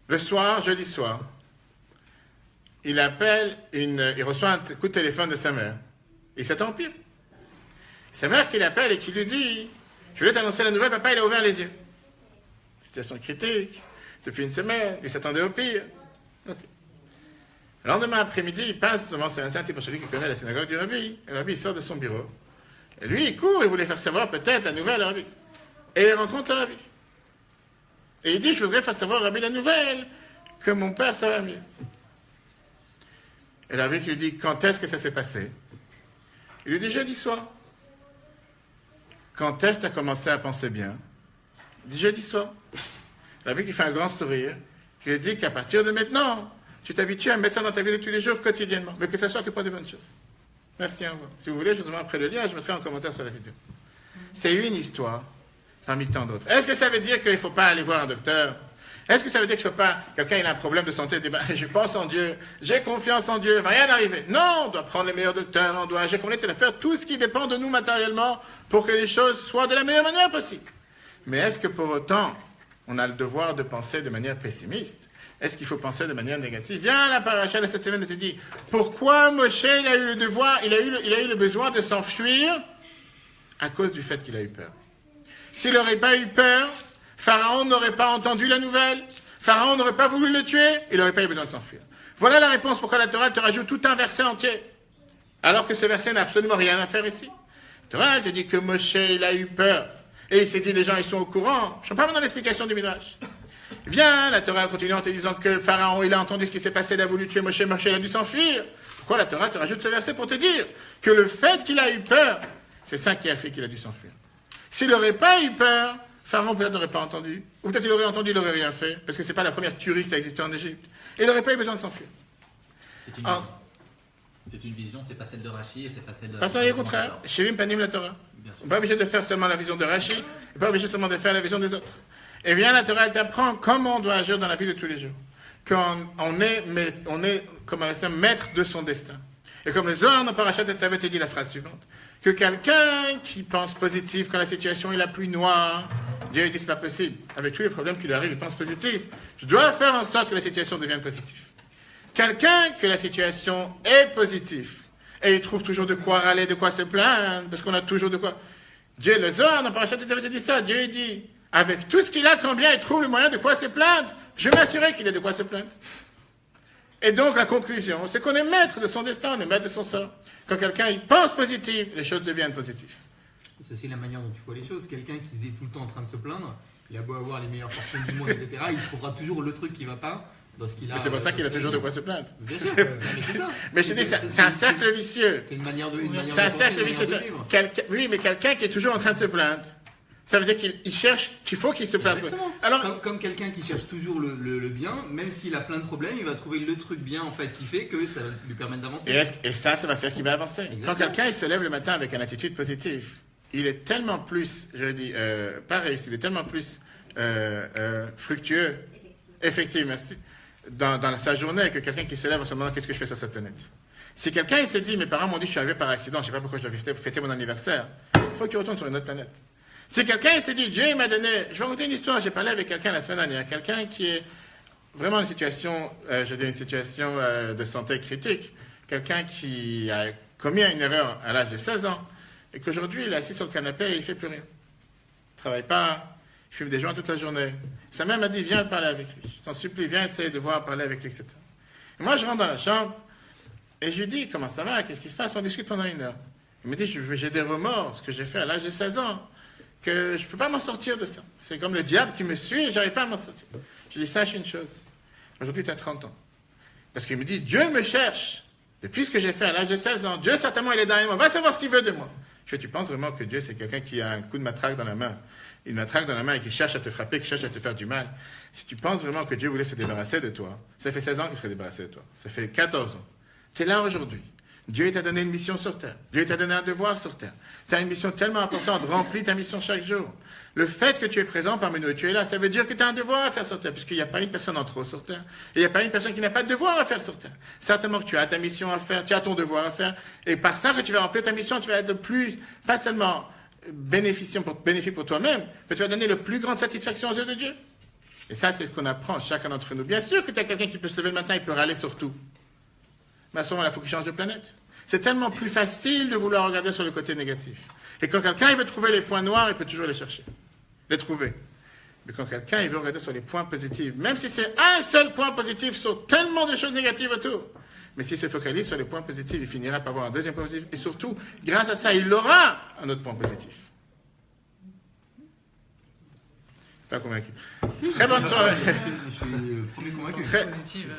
Le soir, jeudi soir, il reçoit un coup de téléphone de sa mère. Il s'attend pire. Sa mère qui l'appelle et qui lui dit, je voulais t'annoncer la nouvelle, papa, il a ouvert les yeux. Situation critique. Depuis 1 semaine, il s'attendait au pire. Okay. Le lendemain après-midi, il passe devant un type, celui qui connaît la synagogue du rabbi. Et le rabbi, il sort de son bureau. Et lui, il court, il voulait faire savoir peut-être la nouvelle au rabbi. Et il rencontre le rabbi. Et il dit, je voudrais faire savoir au rabbi la nouvelle, que mon père, ça va mieux. Et le rabbi lui dit, quand est-ce que ça s'est passé? Il lui dit, jeudi soir. Quand est-ce que tu as commencé à penser bien? Il dit, jeudi soir. Le rabbi qui fait un grand sourire, qui lui dit qu'à partir de maintenant, tu t'habitues à mettre ça dans ta vie de tous les jours, quotidiennement, mais que ça soit que pour des bonnes choses. Merci, au revoir. Si vous voulez, je vous envoie après le lien, je mettrai en commentaire sur la vidéo. C'est une histoire, parmi tant d'autres. Est-ce que ça veut dire qu'il ne faut pas aller voir un docteur? Est-ce que ça veut dire qu'il ne faut pas, quelqu'un il a un problème de santé, il dit, je pense en Dieu, j'ai confiance en Dieu, il ne va rien arriver. Non, on doit prendre les meilleurs docteurs, on doit agir comme on est, faire tout ce qui dépend de nous matériellement pour que les choses soient de la meilleure manière possible. Mais est-ce que pour autant, on a le devoir de penser de manière pessimiste? Est-ce qu'il faut penser de manière négative? Viens, la paracha de cette semaine te dit, pourquoi Moshe, il a eu le devoir, il a eu le besoin de s'enfuir à cause du fait qu'il a eu peur. S'il n'aurait pas eu peur, Pharaon n'aurait pas entendu la nouvelle, Pharaon n'aurait pas voulu le tuer, il n'aurait pas eu besoin de s'enfuir. Voilà la réponse pourquoi la Torah te rajoute tout un verset entier, alors que ce verset n'a absolument rien à faire ici. La Torah te dit que Moshe, il a eu peur, et il s'est dit, les gens, ils sont au courant. Je ne sais pas dans l'explication du Midrash. Viens, la Torah continue en te disant que Pharaon, il a entendu ce qui s'est passé, il a voulu tuer Moshe, Moshe, il a dû s'enfuir. Pourquoi la Torah te rajoute ce verset pour te dire que le fait qu'il a eu peur, c'est ça qui a fait qu'il a dû s'enfuir. S'il n'aurait pas eu peur, Pharaon peut-être n'aurait pas entendu, ou peut-être il aurait entendu, il n'aurait rien fait, parce que ce n'est pas la première tuerie qui a existé en Égypte. Et il n'aurait pas eu besoin de s'enfuir. C'est une vision. C'est une vision, c'est pas celle de Rashi et c'est pas celle de... Parce qu'au contraire, Shivim Panim la Torah. On n'est pas obligé de faire seulement la vision de Rashi, on n'est pas obligé seulement de faire la vision des autres. Et bien la Torah, elle t'apprend comment on doit agir dans la vie de tous les jours. Qu'on est comme maître de son destin. Et comme le Zohar dans Parashat Tetzaveh te dit la phrase suivante, que quelqu'un qui pense positif quand la situation est la plus noire, Dieu dit c'est pas possible. Avec tous les problèmes qui lui arrivent, il pense positif. Je dois faire en sorte que la situation devienne positive. Quelqu'un que la situation est positive, et il trouve toujours de quoi râler, de quoi se plaindre, parce qu'on a toujours de quoi... Dieu, le Zohar dans Parashat Tetzaveh te dit ça, Dieu dit, avec tout ce qu'il a, combien il trouve le moyen de quoi se plaindre, je m'assurer qu'il ait de quoi se plaindre. Et donc, la conclusion, c'est qu'on est maître de son destin, on est maître de son sort. Quand quelqu'un il pense positif, les choses deviennent positives. C'est aussi la manière dont tu vois les choses. Quelqu'un qui est tout le temps en train de se plaindre, il a beau avoir les meilleures personnes du monde, etc., il trouvera toujours le truc qui ne va pas dans ce qu'il a. Mais c'est pour ça qu'il a toujours de quoi se plaindre. Bien sûr, mais c'est ça. Mais je dis, c'est un cercle vicieux. C'est une manière de C'est un cercle vicieux. Oui, mais quelqu'un qui est toujours en train de se plaindre, ça veut dire qu'il cherche, qu'il faut qu'il se plaigne. Alors, comme quelqu'un qui cherche toujours le bien, même s'il a plein de problèmes, il va trouver le truc bien en fait qui fait que ça va lui permettre d'avancer. Et ça va faire qu'il va avancer. Exactement. Quand quelqu'un il se lève le matin avec une attitude positive, il est tellement plus, je dis, pas réussi, il est tellement plus fructueux, effectif, merci, dans sa journée que quelqu'un qui se lève en se demandant qu'est-ce que je fais sur cette planète. Si quelqu'un il se dit, mes parents m'ont dit que je suis arrivé par accident, je ne sais pas pourquoi je dois fêter mon anniversaire, il faut qu'il retourne sur une autre planète. Si quelqu'un il se dit, Dieu m'a donné, je vais raconter une histoire, j'ai parlé avec quelqu'un la semaine dernière, quelqu'un qui est vraiment dans une situation, de santé critique, quelqu'un qui a commis une erreur à l'âge de 16 ans, et qu'aujourd'hui il est assis sur le canapé et il ne fait plus rien. Il ne travaille pas, il fume des joints toute la journée. Sa mère m'a dit, viens parler avec lui. Je t'en supplie, viens essayer de voir parler avec lui, etc. Et moi je rentre dans la chambre, et je lui dis, comment ça va, qu'est-ce qui se passe, on discute pendant 1 heure. Il me dit, j'ai des remords, ce que j'ai fait à l'âge de 16 ans. Que je ne peux pas m'en sortir de ça. C'est comme le diable qui me suit et je n'arrive pas à m'en sortir. Je dis, sache une chose. Aujourd'hui, tu as 30 ans. Parce qu'il me dit, Dieu me cherche. Depuis ce que j'ai fait à l'âge de 16 ans, Dieu, certainement, il est derrière moi. Va savoir ce qu'il veut de moi. Je dis, tu penses vraiment que Dieu, c'est quelqu'un qui a un coup de matraque dans la main, une matraque dans la main et qui cherche à te frapper, qui cherche à te faire du mal. Si tu penses vraiment que Dieu voulait se débarrasser de toi, ça fait 16 ans qu'il serait débarrassé de toi. Ça fait 14 ans. Tu es là aujourd'hui. Dieu t'a donné une mission sur terre. Dieu t'a donné un devoir sur terre. Tu as une mission tellement importante. Remplis ta mission chaque jour. Le fait que tu es présent parmi nous et tu es là, ça veut dire que tu as un devoir à faire sur terre, puisqu'il n'y a pas une personne en trop sur terre. Et il n'y a pas une personne qui n'a pas de devoir à faire sur terre. Certainement que tu as ta mission à faire, tu as ton devoir à faire. Et par ça que tu vas remplir ta mission, tu vas être pas seulement bénéfique pour toi-même, mais tu vas donner le plus grande satisfaction aux yeux de Dieu. Et ça, c'est ce qu'on apprend chacun d'entre nous. Bien sûr que tu as quelqu'un qui peut se lever le matin et peut râler sur tout. Mais à ce moment-là, il faut qu'il change de planète. C'est tellement plus facile de vouloir regarder sur le côté négatif. Et quand quelqu'un il veut trouver les points noirs, il peut toujours les chercher, les trouver. Mais quand quelqu'un il veut regarder sur les points positifs, même si c'est un seul point positif sur tellement de choses négatives autour, mais s'il se focalise sur les points positifs, il finira par avoir un deuxième point positif. Et surtout, grâce à ça, il aura un autre point positif. Pas convaincu. Très bonne soirée. Je suis convaincu.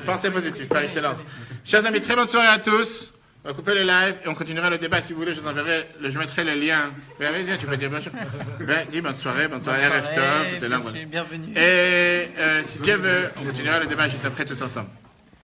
Pensée positive, par excellence. Chers amis, très bonne soirée à tous. On va couper le live et on continuera le débat. Si vous voulez, je mettrai le lien. Ben, vas-y, tu peux dire bonjour. Ben, dis bonne soirée, RF Top. Bienvenue. Et si Dieu veut, on continuera le débat juste après tous ensemble.